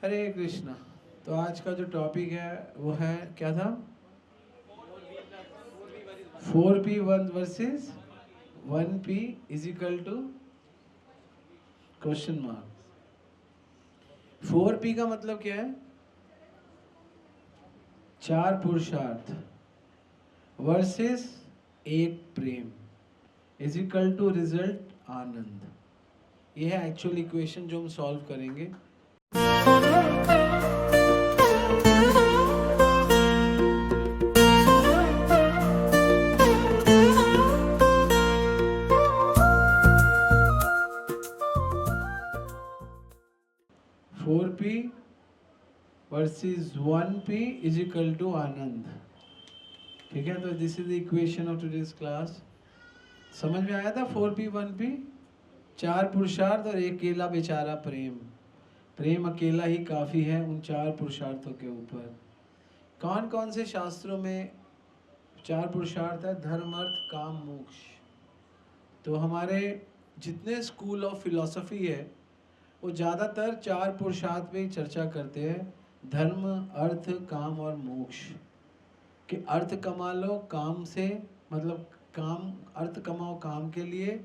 हरे कृष्णा। तो आज का जो टॉपिक है वो है क्या था? 4p1 versus 1p is equal to question mark. 4p का मतलब क्या है? 4 पुरुषार्थ वर्सेस 1 प्रेम इज इक्वल टू रिजल्ट आनंद। ये है एक्चुअल इक्वेशन जो हम सॉल्व करेंगे। 4p versus 1p is equal to आनंद। ठीक है, तो this is the equation of today's class. समझ में आया था? 4p 1p, 4 पुरुषार्थ और एक अकेला बेचारा प्रेम। प्रेम अकेला ही काफी है उन 4 पुरुषार्थों के ऊपर। कौन कौन से शास्त्रों में 4 पुरुषार्थ है? धर्म, अर्थ, काम, मोक्ष। तो हमारे जितने स्कूल ऑफ फिलॉसफी है वो ज़्यादातर 4 पुरुषार्थ पे ही चर्चा करते हैं। धर्म, अर्थ, काम और मोक्ष। कि अर्थ कमा लो काम से, मतलब काम, अर्थ कमाओ काम के लिए,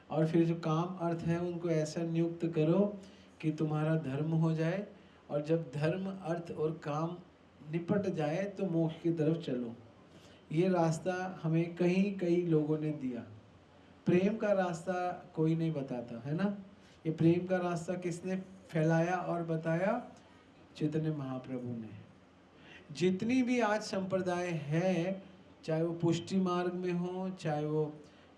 और फिर जो काम अर्थ है उनको ऐसा नियुक्त करो कि तुम्हारा धर्म हो जाए, और जब धर्म, अर्थ और काम निपट जाए तो मोक्ष की तरफ चलो। ये रास्ता हमें कई लोगों ने दिया। प्रेम का रास्ता कोई नहीं बताता है ना। ये प्रेम का रास्ता किसने फैलाया और बताया? चैतन्य महाप्रभु ने। जितनी भी आज संप्रदाय है, चाहे वो पुष्टि मार्ग में हो, चाहे वो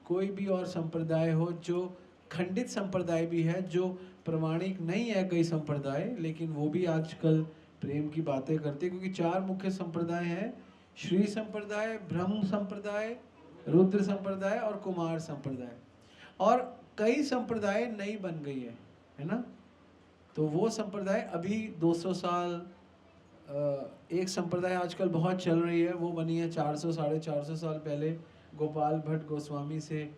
कोई भी और संप्रदाय हो, जो खंडित संप्रदाय भी है, जो प्रमाणिक नहीं है कई संप्रदाय, लेकिन वो भी आजकल प्रेम की बातें करते हैं। क्योंकि 4 मुख्य संप्रदाय हैं: श्री संप्रदाय, ब्रह्म संप्रदाय, रुद्र संप्रदाय और कुमार संप्रदाय। और कई संप्रदाय नई बन गई है ना। तो वो संप्रदाय अभी 200 साल, एक संप्रदाय आजकल बहुत चल रही है, वो बनी है 400 450 साल पहले गोपाल भट्ट गोस्वामी से।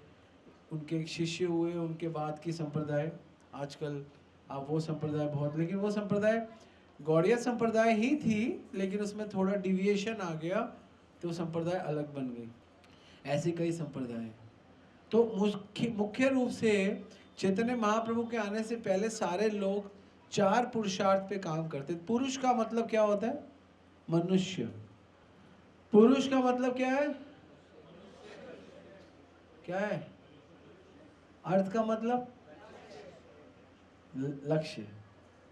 उनके शिष्य हुए, उनके बाद की संप्रदाय आजकल। अब वो संप्रदाय बहुत, लेकिन वो संप्रदाय गौड़िया संप्रदाय ही थी, लेकिन उसमें थोड़ा डिविएशन आ गया तो संप्रदाय अलग बन गई। ऐसे कई संप्रदाय। तो मुख्य रूप से चैतन्य महाप्रभु के आने से पहले सारे लोग 4 पुरुषार्थ पे काम करते। पुरुष का मतलब क्या होता है? मनुष्य। पुरुष का मतलब क्या है? क्या है? अर्थ का मतलब लक्ष्य।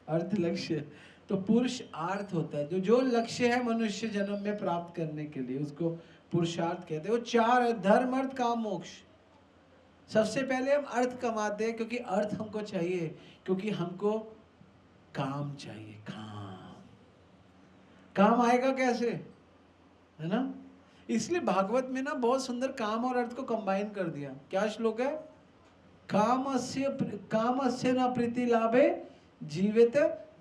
अर्थ लक्ष्य। तो पुरुष अर्थ होता है, जो लक्ष्य है मनुष्य जन्म में प्राप्त करने के लिए, उसको पुरुषार्थ कहते हैं। वो 4 है: धर्म, अर्थ, काम, मोक्ष। सबसे पहले हम अर्थ कमाते हैं, क्योंकि अर्थ हमको चाहिए, क्योंकि हमको काम चाहिए। काम आएगा कैसे, है ना। इसलिए भागवत में ना बहुत सुंदर काम और अर्थ को कंबाइन कर दिया। क्या श्लोक है? कामस्य न प्रीति लाभे जीवित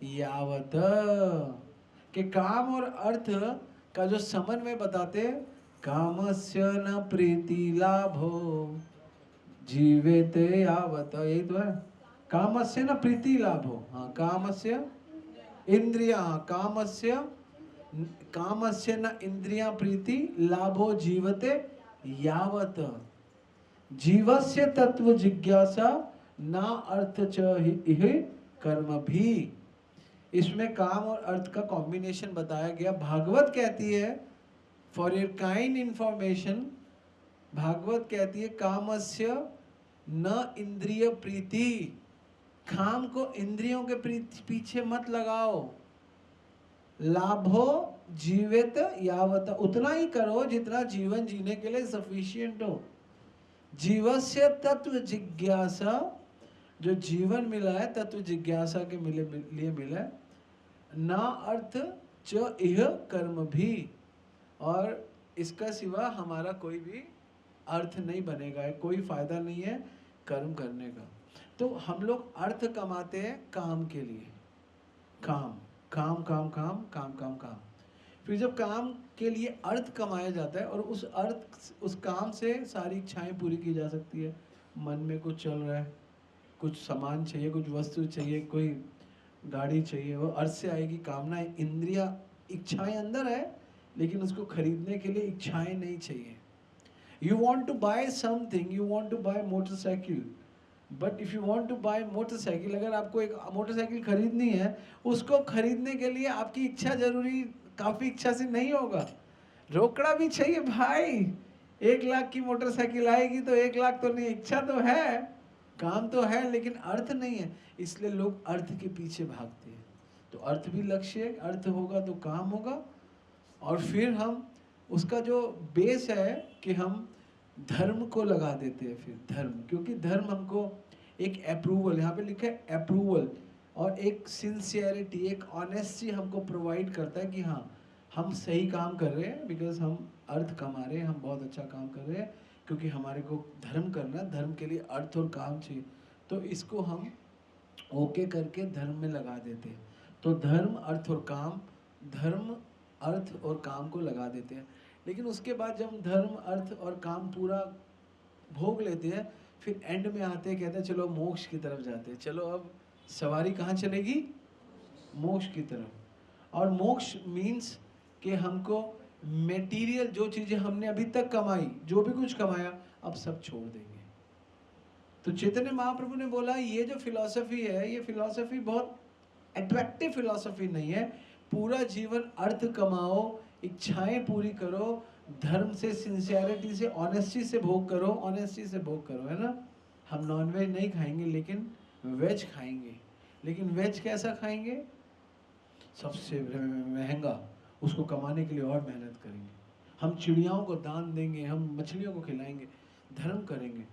यावत। कि काम और अर्थ का जो समन्वय बताते, कामस्य न प्रीति लाभो जीवित यावत, यही तो है। कामस्य न प्रीति लाभो, हाँ, कामस्य इंद्रिया, कामस्य न इंद्रिया प्रीति लाभो जीवते यावत। जीवस्य तत्व जिज्ञासा ना अर्थ च हि कर्म भी। इसमें काम और अर्थ का कॉम्बिनेशन बताया गया। भागवत कहती है, for your kind information, Bhagavat कहती है कामस्य न इंद्रिय प्रीति। काम को इंद्रियों के पीछे मत लगाओ। लाभो जीवित यावत, उतना ही करो जितना जीवन जीने के लिए सफिशिएंट हो। जीवस्य तत्व जिज्ञासा, जो जीवन मिला है तत्व जिज्ञासा के लिए मिला है। ना अर्थ च इह कर्म भी, और इसका सिवा हमारा कोई भी अर्थ नहीं बनेगा, कोई फायदा नहीं है कर्म करने का। तो हम लोग अर्थ कमाते हैं काम के लिए। काम काम काम काम काम काम काम। फिर जब काम के लिए अर्थ कमाया जाता है, और उस अर्थ, उस काम से सारी इच्छाएं पूरी की जा सकती है। मन में कुछ चल रहा है, कुछ सामान चाहिए, कुछ वस्तु चाहिए, कोई गाड़ी चाहिए, वो अर्थ से आएगी। कामनाएं, इंद्रिया, इच्छाएं अंदर है, लेकिन उसको खरीदने के लिए इच्छाएं नहीं चाहिए। You want to buy something, you want to buy motorcycle, but if you want to buy motorcycle, अगर आपको एक मोटरसाइकिल खरीदनी है, उसको खरीदने के लिए आपकी इच्छा जरूरी, काफी इच्छा से नहीं होगा, रोकड़ा भी चाहिए भाई। 1 लाख की मोटरसाइकिल आएगी तो 1 लाख तो नहीं, इच्छा तो है, काम तो है, लेकिन अर्थ नहीं है, इसलिए लोग अर्थ के पीछे भागते हैं। तो अर्थ भी लक्ष्य है, अर्थ होगा तो काम होगा, और फिर हम उसका जो बेस है कि हम धर्म को लगा देते हैं। फिर धर्म, क्योंकि धर्म हमको एक अप्रूवल, यहाँ पे लिखा है अप्रूवल, और एक सिंसियरिटी, एक ऑनेस्टी हमको प्रोवाइड करता है कि हाँ हम सही काम कर रहे हैं, बिकॉज हम अर्थ कमा रहे हैं, हम बहुत अच्छा काम कर रहे हैं, क्योंकि हमारे को धर्म करना है, धर्म के लिए अर्थ और काम चाहिए, तो इसको हम ओके करके धर्म में लगा देते हैं। तो धर्म, अर्थ और काम, धर्म, अर्थ और काम को लगा देते हैं। लेकिन उसके बाद जब हम धर्म, अर्थ और काम पूरा भोग लेते हैं, फिर एंड में आते हैं, कहते हैं चलो मोक्ष की तरफ जाते हैं। चलो अब सवारी कहाँ चलेगी? मोक्ष की तरफ। और मोक्ष मीन्स कि हमको मेटीरियल जो चीज़ें हमने अभी तक कमाई, जो भी कुछ कमाया, अब सब छोड़ देंगे। तो चैतन्य महाप्रभु ने बोला ये जो फिलॉसफी है, ये फिलॉसफी बहुत अट्रैक्टिव फिलॉसफी नहीं है। पूरा जीवन अर्थ कमाओ, इच्छाएं पूरी करो, धर्म से, सिंसियरिटी से, ऑनेस्टी से भोग करो, ऑनेस्टी से भोग करो, है ना। हम नॉनवेज नहीं खाएंगे, लेकिन वेज खाएंगे। लेकिन वेज कैसा खाएंगे? सबसे महंगा, उसको कमाने के लिए और मेहनत करेंगे। हम चिड़ियाओं को दान देंगे, हम मछलियों को खिलाएंगे, धर्म करेंगे,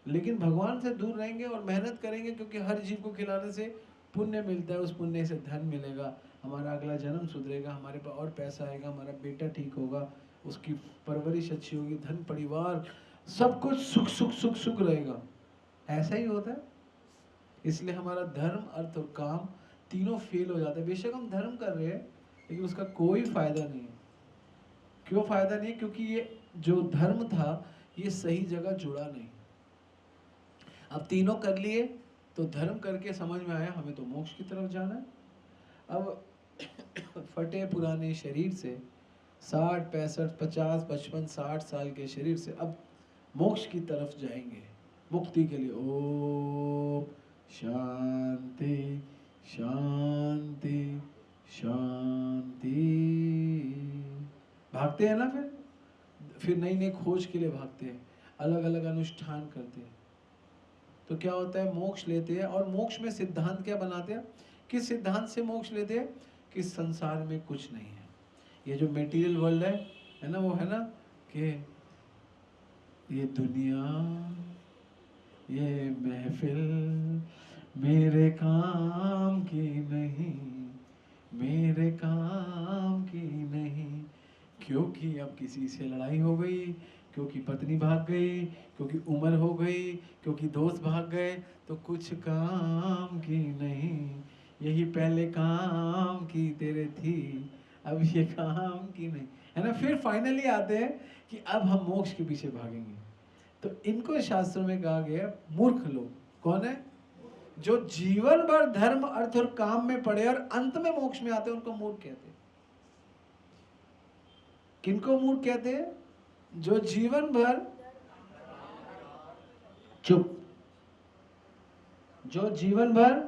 लेकिन भगवान से दूर रहेंगे और मेहनत करेंगे, क्योंकि हर जीव को खिलाने से पुण्य मिलता है, उस पुण्य से धन मिलेगा, हमारा अगला जन्म सुधरेगा, हमारे पास और पैसा आएगा, हमारा बेटा ठीक होगा, उसकी परवरिश अच्छी होगी, धन परिवार सब कुछ सुख सुख सुख सुख रहेगा। ऐसा ही होता है। इसलिए हमारा धर्म, अर्थ और काम तीनों फेल हो जाते हैं। बेशक हम धर्म कर रहे हैं, लेकिन उसका कोई फायदा नहीं है। क्यों फायदा नहीं है? क्योंकि ये जो धर्म था ये सही जगह जुड़ा नहीं। अब तीनों कर लिए तो धर्म करके समझ में आया हमें तो मोक्ष की तरफ जाना है। अब फटे पुराने शरीर से 60, 65, 50, 55, 60 साल के शरीर से अब मोक्ष की तरफ जाएंगे, मुक्ति के लिए। ओम शांति शांति शांति। भागते हैं ना, फिर नई नई खोज के लिए भागते हैं, अलग अलग अनुष्ठान करते हैं। तो क्या होता है? मोक्ष लेते हैं। और मोक्ष में सिद्धांत क्या बनाते हैं? किस सिद्धांत से मोक्ष लेते हैं? कि संसार में कुछ नहीं है, ये जो मटेरियल वर्ल्ड है ना, वो है ना कि ये दुनिया, ये महफिल मेरे काम की नहीं, मेरे काम की नहीं, क्योंकि अब किसी से लड़ाई हो गई, क्योंकि पत्नी भाग गई, क्योंकि उम्र हो गई, क्योंकि दोस्त भाग गए, तो कुछ काम की नहीं। यही पहले काम की तेरे थी, अब ये काम की नहीं, है ना। फिर फाइनली आते हैं कि अब हम मोक्ष के पीछे भागेंगे। तो इनको शास्त्रों में कहा गया मूर्ख लोग। कौन है? जो जीवन भर धर्म, अर्थ और काम में पड़े और अंत में मोक्ष में आते हैं, उनको मूर्ख कहते हैं। किनको मूर्ख कहते हैं? जो जीवन भर, चुप, जो जीवन भर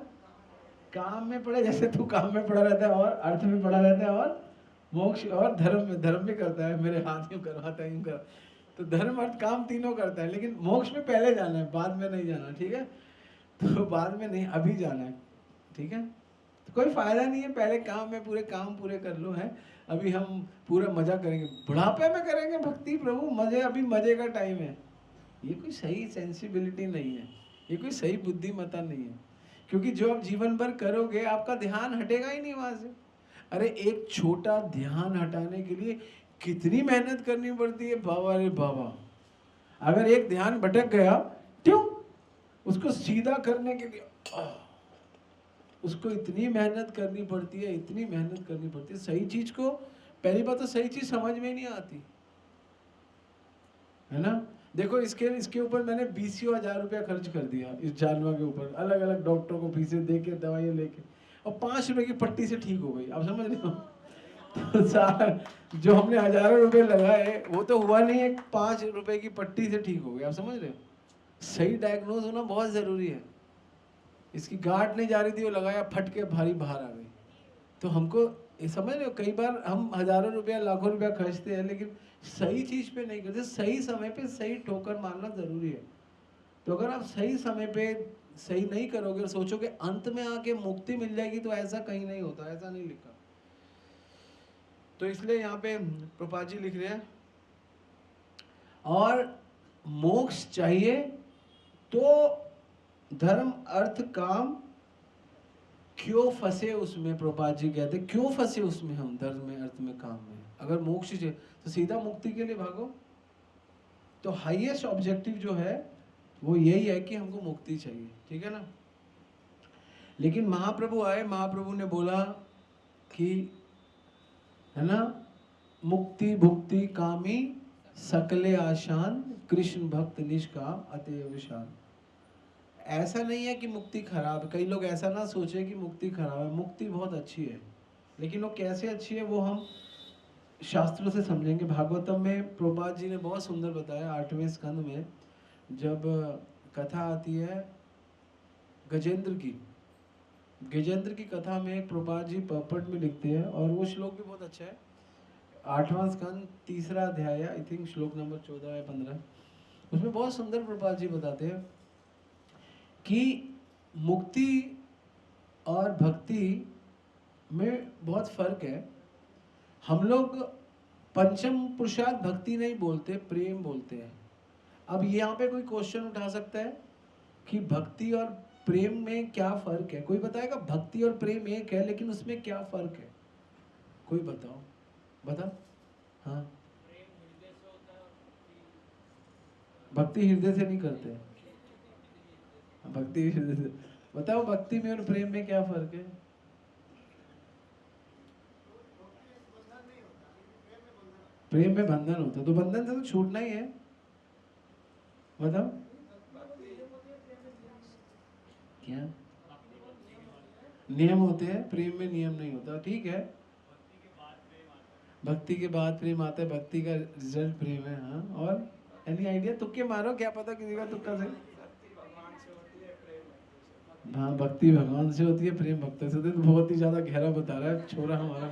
काम में पड़े, जैसे तू काम में पड़ा रहता है और अर्थ में पड़ा रहता है और मोक्ष और धर्म भी करता है, मेरे हाथ यूं करवाता है, यूं कर, तो धर्म अर्थ काम तीनों करता है, लेकिन मोक्ष में पहले जाना है, बाद में नहीं जाना। ठीक है, तो बाद में नहीं, अभी जाना है। ठीक है, तो कोई फायदा नहीं है पहले काम में पूरे काम पूरे कर लो, है। अभी हम पूरा मजा करेंगे, बुढ़ापे में करेंगे भक्ति प्रभु, मजे, अभी मजे का टाइम है। ये कोई सही सेंसिबिलिटी नहीं है, ये कोई सही बुद्धिमत्ता नहीं है। क्योंकि जो आप जीवन भर करोगे, आपका ध्यान हटेगा ही नहीं वहां से। अरे एक छोटा ध्यान हटाने के लिए कितनी मेहनत करनी पड़ती है बाबा रे बाबा। अगर एक ध्यान भटक गया, क्यों, उसको सीधा करने के लिए उसको इतनी मेहनत करनी पड़ती है, इतनी मेहनत करनी पड़ती है। सही चीज को, पहली बात तो सही चीज समझ में नहीं आती, है ना। देखो इसके ऊपर मैंने 20,000 रुपया खर्च कर दिया, इस जानवर के ऊपर, अलग अलग डॉक्टरों को फीसें दे के, दवाइयाँ लेके। और 5 रुपए की पट्टी से ठीक हो गई। आप समझ रहे हो? तो जो हमने हजारों रुपए लगाए वो तो हुआ नहीं, एक 5 रुपए की पट्टी से ठीक हो गया। आप समझ रहे हो? सही डायग्नोज होना बहुत जरूरी है। इसकी गांठ नहीं जा रही थी, वो लगाया, फट के भारी बाहर आ गई। तो हमको समझ रहे हो, कई बार हम हजारों रुपया लाखों रुपया खर्चते हैं लेकिन सही चीज पे नहीं करते। सही समय पे सही ठोकर मारना जरूरी है। तो अगर आप सही समय पे सही नहीं करोगे और सोचोगे अंत में आके मुक्ति मिल जाएगी, तो ऐसा कहीं नहीं होता, ऐसा नहीं लिखा। तो इसलिए यहाँ पे प्रभुपाद जी लिख रहे हैं, और मोक्ष चाहिए तो धर्म अर्थ काम क्यों फंसे उसमें। प्रभुपाद जी कहते क्यों फंसे उसमें हम, धर्म में अर्थ में काम में। अगर मोक्ष चाहिए तो सीधा मुक्ति के लिए भागो। तो हाईएस्ट ऑब्जेक्टिव जो है वो यही है कि हमको मुक्ति चाहिए, ठीक है ना। लेकिन महाप्रभु आए, महाप्रभु ने बोला कि है ना, मुक्ति भुक्ति कामी सकले आशान, कृष्ण भक्त निष्काम अतएव शान। ऐसा नहीं है कि मुक्ति खराब है। कई लोग ऐसा ना सोचे कि मुक्ति खराब है। मुक्ति बहुत अच्छी है, लेकिन वो कैसे अच्छी है वो हम शास्त्रों से समझेंगे। भागवतम में प्रभुपाद जी ने बहुत सुंदर बताया, 8वें स्कंद में जब कथा आती है गजेंद्र की, गजेंद्र की कथा में प्रभुपाद जी पर्पट में लिखते हैं, और वो श्लोक भी बहुत अच्छा है। 8वां स्कंद 3रा अध्याय, आई थिंक श्लोक नंबर 14 या 15, उसमें बहुत सुंदर प्रभुपाद जी बताते हैं कि मुक्ति और भक्ति में बहुत फर्क है। हम लोग पंचम पुरुषार्थ भक्ति नहीं बोलते, प्रेम बोलते हैं। अब यहाँ पे कोई क्वेश्चन उठा सकता है कि भक्ति और प्रेम में क्या फर्क है। कोई बताएगा भक्ति और प्रेम एक है, लेकिन उसमें क्या फर्क है? कोई बताओ, बता। हाँ, भक्ति हृदय से नहीं करते, भक्ति हृदय से। बताओ भक्ति में और प्रेम में क्या फर्क है? प्रेम में बंधन होता है, तो बंधन से तो छूटना ही है। बताओ क्या नियम होते हैं, प्रेम में नियम नहीं होता, ठीक है। भक्ति के बाद प्रेम आता है, भक्ति का रिजल्ट प्रेम है। हाँ, और एनी आइडिया? तुक्के मारो, क्या पता किसी का तुक्का से। हाँ, भक्ति भगवान से होती है, प्रेम भक्त से होती है। तो बहुत ही ज्यादा गहरा बता रहा है छोरा हमारा।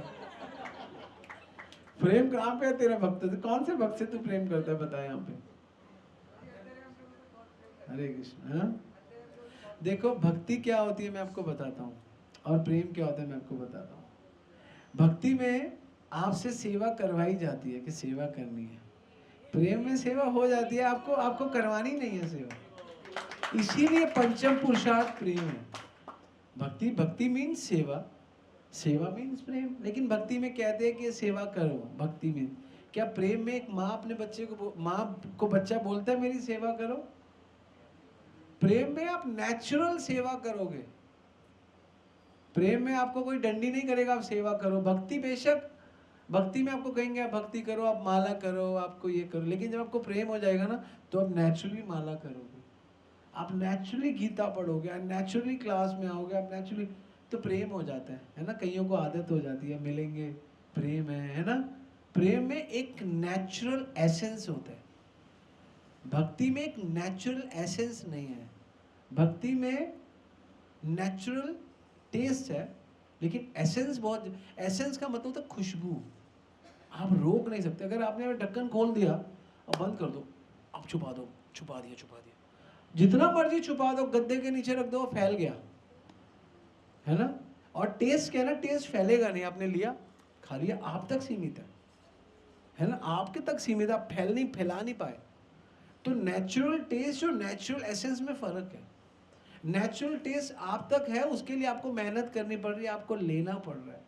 प्रेम कहाँ पे है तेरा भक्त से? कौन से भक्त से तू प्रेम करता है, बता यहाँ पे। हरे कृष्ण। हाँ, देखो भक्ति क्या होती है मैं आपको बताता हूँ, और प्रेम क्या होता है मैं आपको बताता हूँ। भक्ति में आपसे सेवा करवाई जाती है कि सेवा करनी है। प्रेम में सेवा हो जाती है, आपको आपको करवानी नहीं है सेवा। इसीलिए पंचम पुरुषार्थ प्रेम है। भक्ति, भक्ति मीन्स सेवा, सेवा मीन्स प्रेम। लेकिन भक्ति में कहते हैं कि सेवा करो, भक्ति में। क्या प्रेम में एक माँ अपने बच्चे को, माँ को बच्चा बोलता है मेरी सेवा करो? प्रेम में आप नेचुरल सेवा करोगे। प्रेम में आपको कोई डंडी नहीं करेगा, आप सेवा करो। भक्ति बेशक, भक्ति में आपको कहेंगे आप भक्ति करो, आप माला करो, आपको ये करो, लेकिन जब आपको प्रेम हो जाएगा ना, तो आप नेचुरली माला करोगे, आप नेचुरली गीता पढ़ोगे, आप नेचुरली क्लास में आओगे, आप नेचुरली, तो प्रेम हो जाता है ना। कईयों को आदत हो जाती है, मिलेंगे प्रेम है ना। प्रेम में एक नेचुरल एसेंस होता है, भक्ति में एक नेचुरल एसेंस नहीं है। भक्ति में नेचुरल टेस्ट है, लेकिन एसेंस बहुत, एसेंस का मतलब होता है खुशबू। आप रोक नहीं सकते। अगर आपने ढक्कन खोल दिया और बंद कर दो, आप छुपा दो, छुपा दिया, छुपा दिया, जितना मर्जी छुपा दो, गद्दे के नीचे रख दो, फैल गया, है ना। और टेस्ट क्या है ना, टेस्ट फैलेगा नहीं। आपने लिया, खा लिया, आप तक सीमित है ना, आपके तक सीमित, आप फैला नहीं पाए। तो नेचुरल टेस्ट और नेचुरल एसेंस में फर्क है। नेचुरल टेस्ट आप तक है, उसके लिए आपको मेहनत करनी पड़ रही है, आपको लेना पड़ रहा है।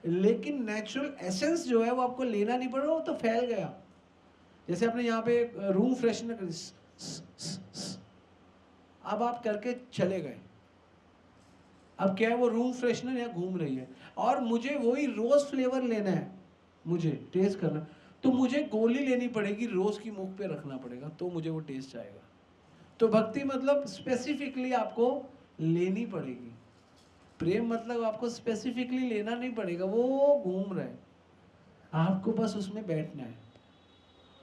लेकिन नेचुरल एसेंस जो है वो आपको लेना नहीं पड़ रहा, वो तो फैल गया। जैसे आपने यहाँ पे रूम फ्रेशनर, अब आप करके चले गए, अब क्या है, वो रूम फ्रेशनर यहाँ घूम रही है, और मुझे वही रोज फ्लेवर लेना है, मुझे टेस्ट करना, तो मुझे गोली लेनी पड़ेगी, रोज की मुख पे रखना पड़ेगा, तो मुझे वो टेस्ट आएगा। तो भक्ति मतलब स्पेसिफिकली आपको लेनी पड़ेगी, प्रेम मतलब आपको स्पेसिफिकली लेना नहीं पड़ेगा, वो घूम रहा है, आपको बस उसमें बैठना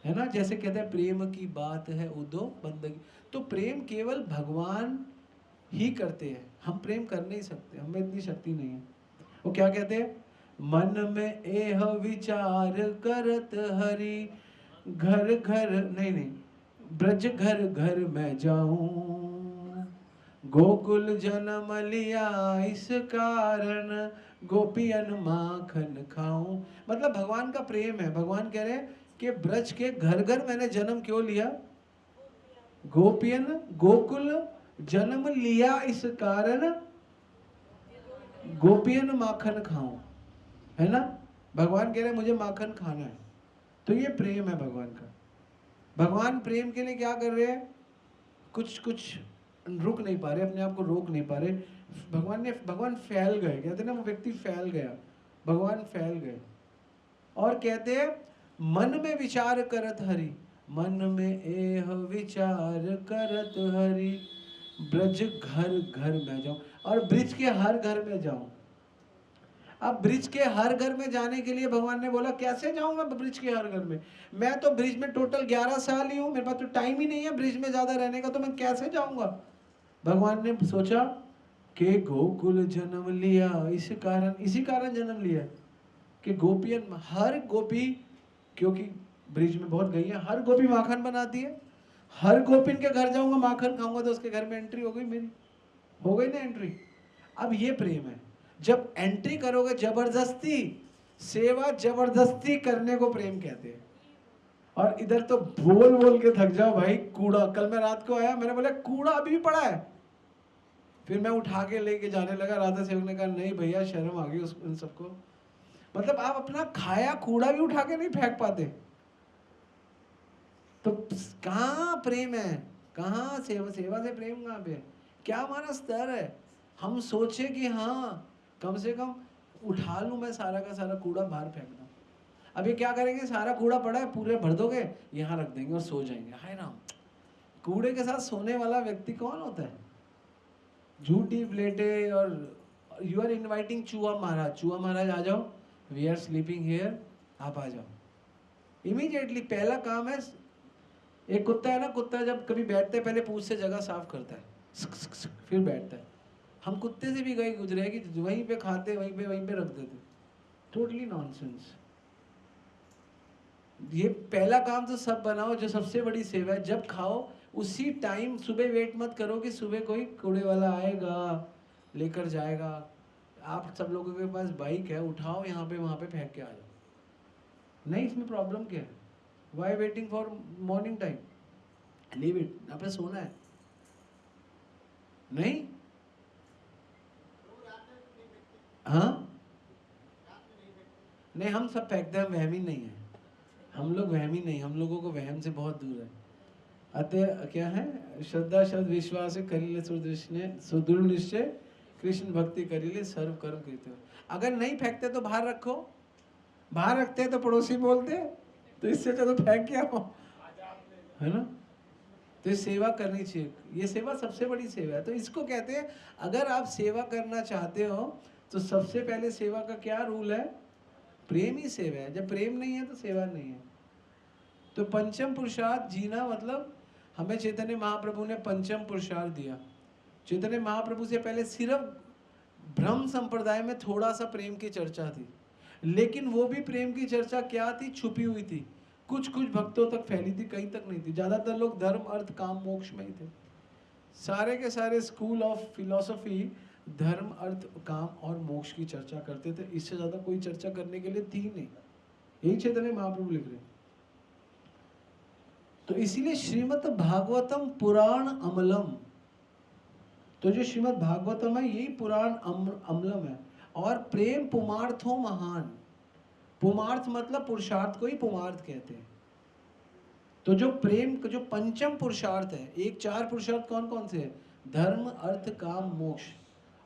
है ना। जैसे कहते हैं प्रेम की बात है उदो बंदगी, तो प्रेम केवल भगवान ही करते हैं, हम प्रेम कर नहीं सकते, हमें इतनी शक्ति नहीं है। वो क्या कहते हैं, मन में एह विचार करत हरि, घर घर नहीं, ब्रज घर घर मैं जाऊं, गोकुल जन्म लिया इस कारण, गोपियन माखन खाऊं। मतलब भगवान का प्रेम है, भगवान कह रहे हैं कि ब्रज के घर घर मैंने जन्म क्यों लिया, गोपियन गोकुल जन्म लिया इस कारण, गोपियन माखन खाऊं, है ना। भगवान कह रहे हैं मुझे माखन खाना है, तो ये प्रेम है भगवान का। भगवान प्रेम के लिए क्या कर रहे हैं, कुछ रुक नहीं पा रहे, अपने आप को रोक नहीं पा रहे। भगवान फैल गए, कहते ना वो व्यक्ति फैल गया, भगवान फैल गए। और कहते हैं मन में विचार करत हरि, मन में एह विचार करत हरि, ब्रज घर घर में जाऊं, और ब्रिज के हर घर में जाऊं। अब ब्रिज के हर घर में जाने के लिए भगवान ने बोला कैसे जाऊं मैं ब्रिज के हर घर में, मैं तो ब्रिज में टोटल 11 साल ही हूं, मेरे पास तो टाइम ही नहीं है ब्रिज में ज्यादा रहने का, तो मैं कैसे जाऊंगा। भगवान ने सोचा कि गोकुल जन्म लिया इसी कारण जन्म लिया कि गोपियन, हर गोपी, क्योंकि ब्रिज में बहुत गई है, हर गोपी माखन बनाती है, हर गोपिन के घर जाऊंगा माखन खाऊंगा, तो उसके घर में एंट्री हो गई मेरी, हो गई ना एंट्री। अब ये प्रेम है, जब एंट्री करोगे जबरदस्ती, सेवा जबरदस्ती करने को प्रेम कहते हैं। और इधर तो बोल बोल के थक जाओ भाई, कूड़ा, कल मैं रात को आया, मैंने बोला कूड़ा अभी भी पड़ा है, फिर मैं उठा के लेके जाने लगा, राधा सेवक ने कहा नहीं भैया शर्म आ गई उन सबको। मतलब आप अपना खाया कूड़ा भी उठा के नहीं फेंक पाते, तो कहाँ प्रेम है, कहाँ सेवा, सेवा से प्रेम कहाँ पे, क्या हमारा स्तर है। हम सोचे कि हाँ कम से कम उठा लूं मैं सारा का सारा कूड़ा, बाहर फेंक दूं। अब ये क्या करेंगे, सारा कूड़ा पड़ा है पूरे भर दोगे, यहाँ रख देंगे और सो जाएंगे। हाय राम, कूड़े के साथ सोने वाला व्यक्ति कौन होता है, झूठी प्लेटें। और यू आर इन्वाइटिंग चूहा महाराज, चूहा महाराज आ जाओ, वी आर स्लीपिंग हियर, आप आ जाओ। इमीडिएटली पहला काम है, एक कुत्ता है ना, कुत्ता जब कभी बैठते पहले पूंछ से जगह साफ करता है, फिर बैठता है। हम कुत्ते से भी गए गुजरे हैं कि वहीं पे खाते, वहीं पे रख देते, टोटली नॉनसेंस। ये पहला काम तो सब बनाओ, जो सबसे बड़ी सेवा है, जब खाओ उसी टाइम, सुबह वेट मत करो कि सुबह कोई कूड़े वाला आएगा लेकर जाएगा। आप सब लोगों के पास बाइक है, उठाओ यहाँ पे वहाँ पे फेंक के आ जाओ। नहीं, इसमें प्रॉब्लम क्या है, why waiting for morning time, leave it, यहाँ पे सोना है। नहीं, हाँ नहीं, हम सब फेंकते हैं, वहमी नहीं है, हम लोग वहमी नहीं, हम लोगों को वहम से बहुत दूर है। अतः क्या है, श्रद्धा शब्द विश्वास करिले सुदृढ़ निश्चय, कृष्ण भक्ति करिले सर्व कर्म कृत्य। अगर नहीं फेंकते तो बाहर रखो, बाहर रखते हैं तो पड़ोसी बोलते, तो इससे चलो फेंक क्या हो, है ना। तो ये सेवा करनी चाहिए, ये सेवा सबसे बड़ी सेवा है। तो इसको कहते हैं, अगर आप सेवा करना चाहते हो तो सबसे पहले सेवा का क्या रूल है, प्रेम ही सेवा है, जब प्रेम नहीं है तो सेवा नहीं है। तो पंचम पुरुषार्थ जीना मतलब, हमें चैतन्य महाप्रभु ने पंचम पुरुषार्थ दिया। चैतन्य महाप्रभु से पहले सिर्फ ब्रह्म संप्रदाय में थोड़ा सा प्रेम की चर्चा थी, लेकिन वो भी प्रेम की चर्चा क्या थी, छुपी हुई थी, कुछ कुछ भक्तों तक फैली थी, कहीं तक नहीं थी। ज्यादातर लोग धर्म अर्थ काम मोक्ष में ही थे, सारे के सारे स्कूल ऑफ फिलॉसफी धर्म अर्थ काम और मोक्ष की चर्चा करते थे, इससे ज्यादा कोई चर्चा करने के लिए थी नहीं। यही चैतन्य महाप्रभु लिख रहे। तो इसीलिए श्रीमद् भागवतम पुराण अमलम, तो जो श्रीमद् भागवतम है यही पुराण अमलम है। और प्रेम पुमार्थो महान, पुमार्थ मतलब पुरुषार्थ को ही पुमार्थ कहते हैं। तो जो प्रेम जो पंचम पुरुषार्थ है, एक 4 पुरुषार्थ कौन कौन से है, धर्म अर्थ काम मोक्ष,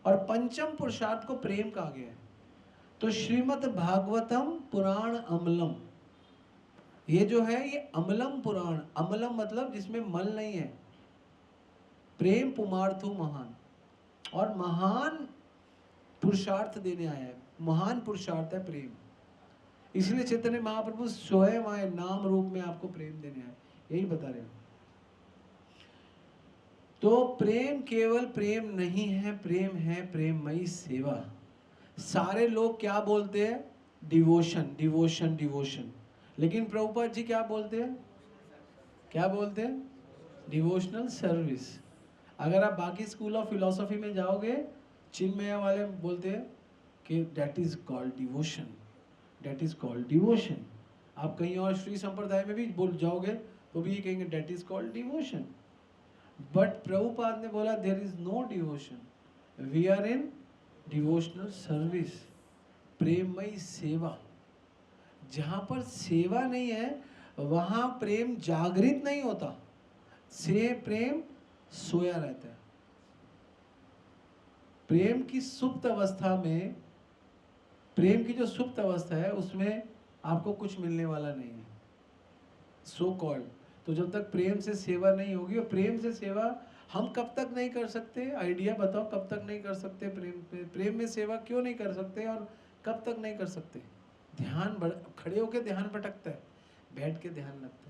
और पंचम पुरुषार्थ को प्रेम कहा गया है। तो श्रीमद् भागवतम पुराण अमलम, ये जो है ये अमलम पुराण, अमलम मतलब जिसमें मल नहीं है, प्रेम पुमार्थो महान। और महान पुरुषार्थ देने आया है, महान पुरुषार्थ है प्रेम। इसलिए चैतन्य महाप्रभु स्वयं आए, नाम रूप में आपको प्रेम देने आए, यही बता रहे हैं। तो प्रेम केवल प्रेम नहीं है, प्रेम है प्रेममयी सेवा। सारे लोग क्या बोलते हैं? डिवोशन डिवोशन डिवोशन, लेकिन प्रभुपाद जी क्या बोलते हैं? क्या बोलते हैं? Devotional service. अगर आप बाकी स्कूल ऑफ फिलोसॉफी में जाओगे, चिन्मय वाले बोलते हैं कि that is called devotion, that is called devotion. आप कहीं और श्री संप्रदाय में भी बोल जाओगे तो भी ये कहेंगे that is called devotion. But Prabhupada ने बोला there is no devotion, we are in devotional service, प्रेममयी सेवा। जहां पर सेवा नहीं है वहां प्रेम जागृत नहीं होता, से प्रेम सोया रहता है। प्रेम की सुप्त अवस्था में, प्रेम की जो सुप्त अवस्था है उसमें आपको कुछ मिलने वाला नहीं है, सो कॉल्ड। तो जब तक प्रेम से सेवा नहीं होगी, और प्रेम से सेवा हम कब तक नहीं कर सकते? आइडिया बताओ, कब तक नहीं कर सकते? प्रेम में सेवा क्यों नहीं कर सकते और कब तक नहीं कर सकते? ध्यान खड़े होके ध्यान भटकता है, बैठ के ध्यान लगता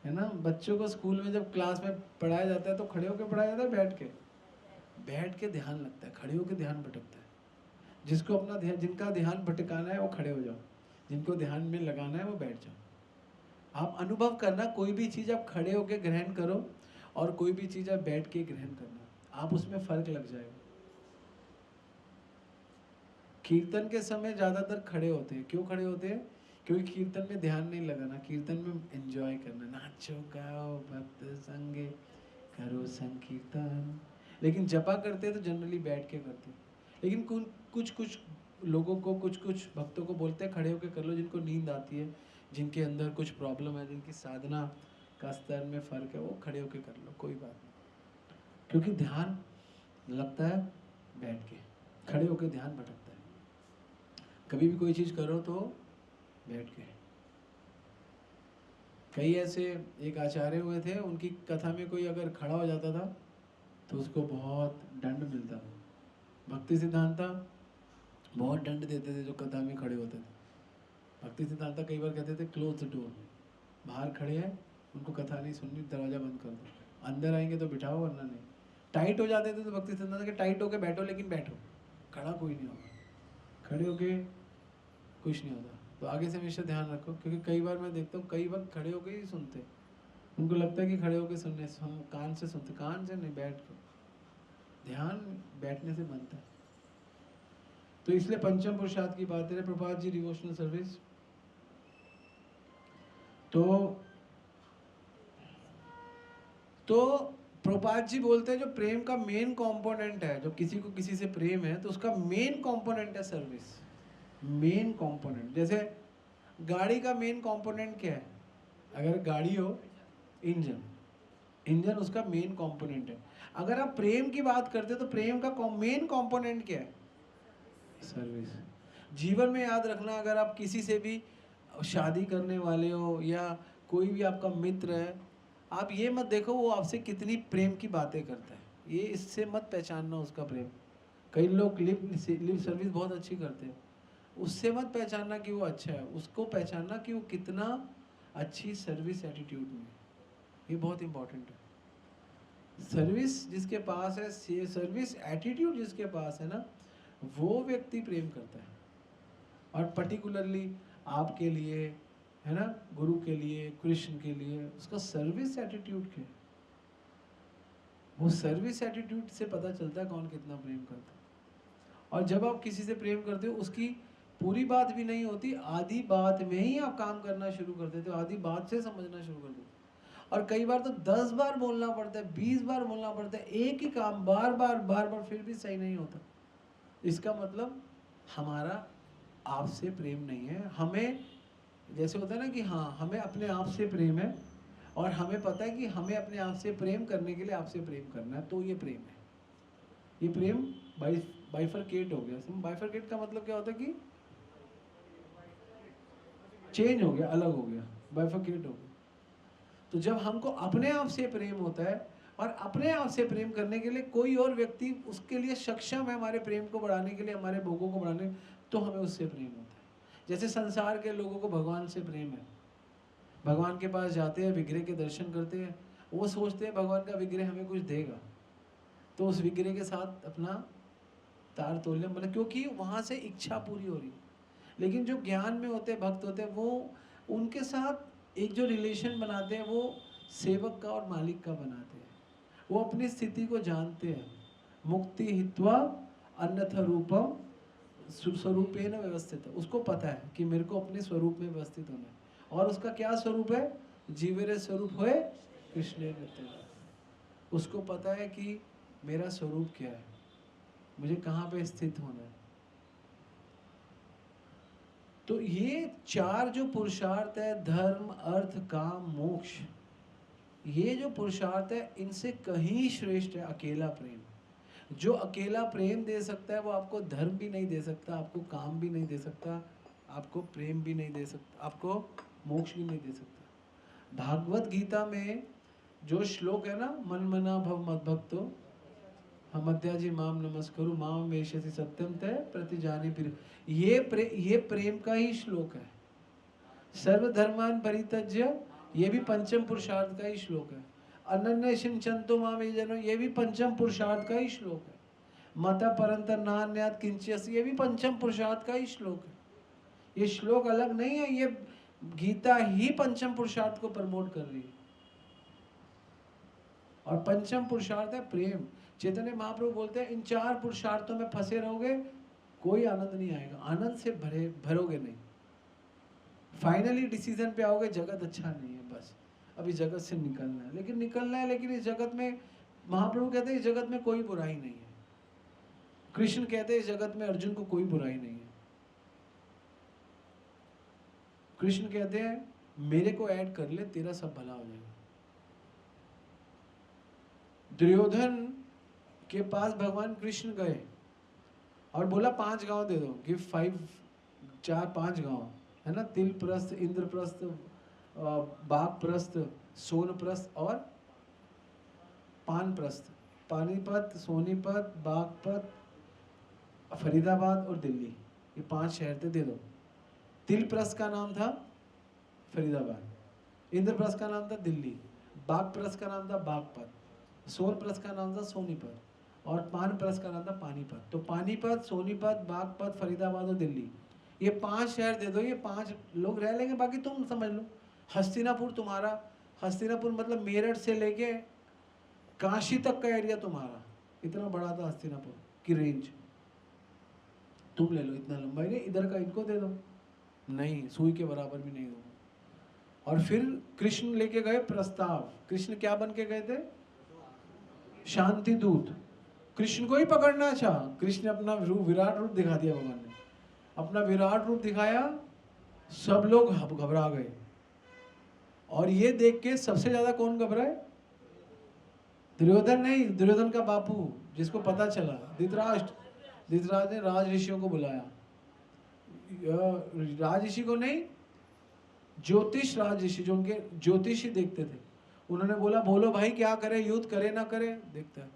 है ना। बच्चों को स्कूल में जब क्लास में पढ़ाया जाता है तो खड़े होके पढ़ाया जाता है, बैठ के ध्यान लगता है, खड़े होके ध्यान भटकता है। जिसको अपना ध्यान, जिनका ध्यान भटकाना है वो खड़े हो जाओ, जिनको ध्यान में लगाना है वो बैठ जाओ। आप अनुभव करना, कोई भी चीज़ आप खड़े होके ग्रहण करो और कोई भी चीज़ आप बैठ के ग्रहण करना, आप उसमें फर्क लग जाएगा। कीर्तन के समय ज़्यादातर खड़े होते हैं, क्यों खड़े होते हैं? क्योंकि कीर्तन में ध्यान नहीं लगाना, कीर्तन में एंजॉय करना, नाचो गाओ भक्त संगे करो संकीर्तन। लेकिन जपा करते हैं तो जनरली बैठ के करते हैं। लेकिन कुछ कुछ लोगों को, कुछ कुछ भक्तों को बोलते हैं खड़े होकर कर लो, जिनको नींद आती है, जिनके अंदर कुछ प्रॉब्लम है, जिनकी साधना का स्तर में फर्क है, वो खड़े होकर कर लो, कोई बात नहीं। क्योंकि ध्यान लगता है बैठ के, खड़े होकर ध्यान भटकता है। कभी भी कोई चीज़ करो तो बैठ के। कई ऐसे एक आचार्य हुए थे, उनकी कथा में कोई अगर खड़ा हो जाता था तो उसको बहुत दंड मिलता था। भक्ति सिद्धांता बहुत दंड देते थे जो कथा में खड़े होते थे। भक्ति सिद्धांता कई बार कहते थे क्लोज द डोर, बाहर खड़े हैं, उनको कथा नहीं सुननी, दरवाजा बंद कर दो, अंदर आएंगे तो बिठाओ वरना नहीं। टाइट हो जाते थे तो भक्ति सिद्धांता के टाइट होके बैठो, लेकिन बैठो, खड़ा कोई नहीं होगा, खड़े होके कुछ नहीं होता। तो आगे से हमेशा ध्यान रखो, क्योंकि कई बार मैं देखता हूँ कई वक्त खड़े होके ही सुनते, उनको लगता है कि खड़े होके सुनने से, हम कान से सुनते, कान से नहीं, बैठ के। ध्यान बैठने से बनता है। तो इसलिए पंचम पुरुषार्थ की बात है प्रभुपाद जी, डिवोशनल सर्विस। तो प्रभुपाद जी बोलते हैं जो प्रेम का मेन कंपोनेंट है, जो किसी को किसी से प्रेम है तो उसका मेन कंपोनेंट है सर्विस। मेन कंपोनेंट, जैसे गाड़ी का मेन कंपोनेंट क्या है? अगर गाड़ी हो, इंजन, इंजन उसका मेन कंपोनेंट है। अगर आप प्रेम की बात करते हो तो प्रेम का मेन कंपोनेंट क्या है? सर्विस। जीवन में याद रखना, अगर आप किसी से भी शादी करने वाले हो या कोई भी आपका मित्र है, आप ये मत देखो वो आपसे कितनी प्रेम की बातें करता है, ये इससे मत पहचानना उसका प्रेम। कई लोग लिप सर्विस बहुत अच्छी करते हैं, उससे मत पहचानना कि वो अच्छा है, उसको पहचानना कि वो कितना अच्छी सर्विस एटीट्यूड में। ये बहुत इंपॉर्टेंट है। सर्विस जिसके पास है, सर्विस एटीट्यूड जिसके पास है ना, वो व्यक्ति प्रेम करता है। और पर्टिकुलरली आपके लिए, है ना, गुरु के लिए, कृष्ण के लिए, उसका सर्विस एटीट्यूड क्या है? वो सर्विस एटीट्यूड से पता चलता है कौन कितना प्रेम करता है। और जब आप किसी से प्रेम करते हो, उसकी पूरी बात भी नहीं होती, आधी बात में ही आप काम करना शुरू कर देते हो, आधी बात से समझना शुरू कर देते हो। और कई बार तो 10 बार बोलना पड़ता है, 20 बार बोलना पड़ता है, एक ही काम बार बार फिर भी सही नहीं होता। इसका मतलब हमारा आपसे प्रेम नहीं है। हमें जैसे होता है ना कि हाँ, हमें अपने आप से प्रेम है और हमें पता है कि हमें अपने आप से प्रेम करने के लिए आपसे प्रेम करना है, तो ये प्रेम है। ये प्रेम बाइफरकेट हो गया। बाइफरकेट का मतलब क्या होता है कि चेंज हो गया, अलग हो गया, बाइफरकेट हो गया। तो जब हमको अपने आप से प्रेम होता है और अपने आप से प्रेम करने के लिए कोई और व्यक्ति उसके लिए सक्षम है हमारे प्रेम को बढ़ाने के लिए, हमारे भोगों को बढ़ाने, तो हमें उससे प्रेम होता है। जैसे संसार के लोगों को भगवान से प्रेम है, भगवान के पास जाते हैं, विग्रह के दर्शन करते हैं, वो सोचते हैं भगवान का विग्रह हमें कुछ देगा, तो उस विग्रह के साथ अपना तारतोल्य मतलब, क्योंकि वहाँ से इच्छा पूरी हो रही। लेकिन जो ज्ञान में होते हैं, भक्त होते हैं, वो उनके साथ एक जो रिलेशन बनाते हैं वो सेवक का और मालिक का बनाते हैं। वो अपनी स्थिति को जानते हैं। मुक्ति हित्वा अन्यथा रूपम स्वरूपेण व्यवस्थित, उसको पता है कि मेरे को अपने स्वरूप में व्यवस्थित होना है। और उसका क्या स्वरूप है? जीवेरे स्वरूप होए कृष्ण नित्य। उसको पता है कि मेरा स्वरूप क्या है, मुझे कहाँ पे स्थित होना है। तो ये चार जो पुरुषार्थ है, धर्म अर्थ काम मोक्ष, ये जो पुरुषार्थ है इनसे कहीं श्रेष्ठ है अकेला प्रेम। जो अकेला प्रेम दे सकता है वो आपको धर्म भी नहीं दे सकता, आपको काम भी नहीं दे सकता, आपको प्रेम भी नहीं दे सकता, आपको मोक्ष भी नहीं दे सकता। भागवत गीता में जो श्लोक है ना, मन मना भव मद्भक्तो हमद्याजी माम नमस्करु माम वेशति सत्यम तय प्रतिजाने फिर, ये प्रेम का ही श्लोक है। सर्वधर्मान परित्यज्य, ये भी पंचम पुरुषार्थ का ही श्लोक है। अनन्य सिंचन्तो माम ये जनो, ये भी पंचम पुरुषार्थ का ही श्लोक है। मता परंतर नान्यात किंचित, ये भी पंचम पुरुषार्थ का ही श्लोक है। ये श्लोक अलग नहीं है, ये गीता ही पंचम पुरुषार्थ को प्रमोट कर रही है। और पंचम पुरुषार्थ है प्रेम। चैतन्य महाप्रभु बोलते हैं इन चार पुरुषार्थों में फंसे रहोगे कोई आनंद नहीं आएगा, आनंद से भरोगे नहीं। फाइनली डिसीजन पे आओगे जगत अच्छा नहीं है, बस अभी जगत से निकलना है। लेकिन निकलना है, लेकिन इस जगत में महाप्रभु कहते हैं इस जगत में कोई बुराई नहीं है। कृष्ण कहते हैं इस जगत में अर्जुन को कोई बुराई नहीं है। कृष्ण कहते हैं मेरे को ऐड कर ले, तेरा सब भला हो जाएगा। दुर्योधन के पास भगवान कृष्ण गए और बोला 5 गांव दे दो, गिव 5 गांव है ना, तिलप्रस्थ, इंद्रप्रस्थ, बागप्रस्थ, सोनप्रस्थ और पानप्रस्थ। पानीपत, सोनीपत, बागपत, फरीदाबाद और दिल्ली, ये 5 शहर थे, दे दो। तिलप्रस्थ का नाम था फरीदाबाद, इंद्रप्रस्थ का नाम था दिल्ली, बागप्रस्थ का नाम था बागपत, सोनप्रस्थ का नाम था सोनीपत और पानप्रस्थ का नाम था पानीपत। तो पानीपत, सोनीपत, बागपत, फरीदाबाद और दिल्ली, ये 5 शहर दे दो, ये 5 लोग रह लेंगे, बाकी तुम समझ लो। हस्तिनापुर तुम्हारा, हस्तिनापुर मतलब मेरठ से लेके काशी तक का एरिया तुम्हारा, इतना बड़ा था हस्तिनापुर की रेंज, तुम ले लो। इतना लंबा ही नहीं, इधर का इनको दे दो, नहीं सुई के बराबर भी नहीं होगा। और फिर कृष्ण लेके गए प्रस्ताव। कृष्ण क्या बन के गए थे? शांति दूत। कृष्ण को ही पकड़ना चाहा, कृष्ण अपना विराट रूप दिखा दिया, भगवान ने अपना विराट रूप दिखाया, सब लोग घबरा गए। और ये देख के सबसे ज्यादा कौन घबराए? दुर्योधन नहीं, दुर्योधन का बापू, जिसको पता चला, धृतराष्ट्र। धृतराज ने राज ऋषियों को बुलाया, राज ऋषि को नहीं, ज्योतिष राज ऋषि, जो उनके ज्योतिषी देखते थे, उन्होंने बोला बोलो भाई क्या करे, युद्ध करे ना करे, देखता है।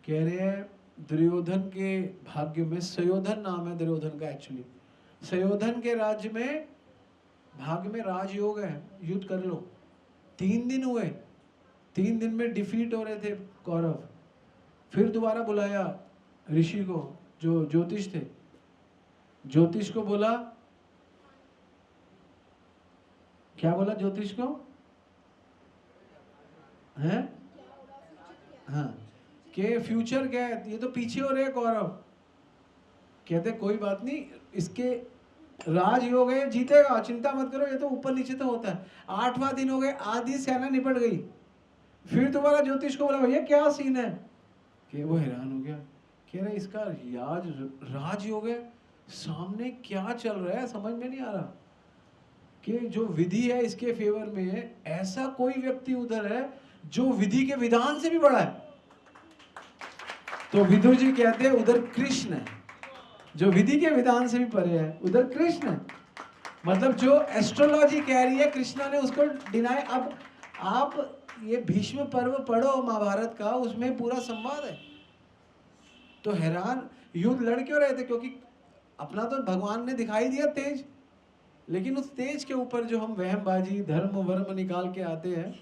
कह रहे हैं दुर्योधन के भाग्य में, सुयोधन नाम है दुर्योधन का एक्चुअली, सुयोधन के राज्य में भाग्य में राजयोग है, युद्ध कर लो। 3 दिन हुए, 3 दिन में डिफीट हो रहे थे कौरव। फिर दोबारा बुलाया ऋषि को, जो ज्योतिष थे, ज्योतिष को बोला, क्या बोला ज्योतिष को? हैं? हाँ, कि फ्यूचर क्या है, ये तो पीछे हो रहे हैं कौरव। कहते कोई बात नहीं, इसके राजयोग है, जीतेगा, चिंता मत करो, ये तो ऊपर नीचे तो होता है। 8वां दिन हो गए, आधी सेना निपट गई। फिर दोबारा ज्योतिष को बोला भैया क्या सीन है, कि वो हैरान हो गया, कह रहे इसका राजयोग है, सामने क्या चल रहा है समझ में नहीं आ रहा, कि जो विधि है इसके फेवर में है, ऐसा कोई व्यक्ति उधर है जो विधि के विधान से भी बड़ा है। तो विदुर जी कहते हैं उधर कृष्ण है, जो विधि के विधान से भी परे है, उधर कृष्ण है। मतलब जो एस्ट्रोलॉजी कह रही है कृष्णा ने उसको डिनाई। अब आप ये भीष्म पर्व पढ़ो महाभारत का, उसमें पूरा संवाद है। तो हैरान युद्ध लड़ क्यों रहे थे? क्योंकि अपना तो भगवान ने दिखाई दिया तेज, लेकिन उस तेज के ऊपर जो हम वहमबाजी धर्म वर्म निकाल के आते हैं,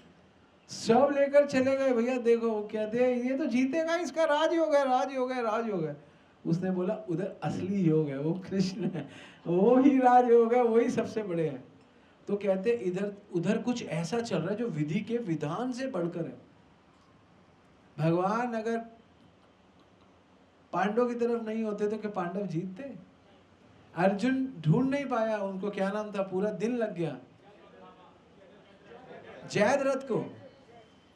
सब लेकर चले गए। भैया देखो, कहते हैं ये तो जीतेगा, इसका राजयोग है, राजयोग है, राजयोग है। उसने बोला उधर असली योग है, वो कृष्ण है, वो ही राजयोग है, वही सबसे बड़े हैं। तो कहते इधर उधर कुछ ऐसा चल रहा है जो विधि के विधान से बढ़कर है। भगवान अगर पांडवों की तरफ नहीं होते तो क्या पांडव जीतते? अर्जुन ढूंढ नहीं पाया उनको, क्या नाम था, पूरा दिन लग गया जयद्रथ को,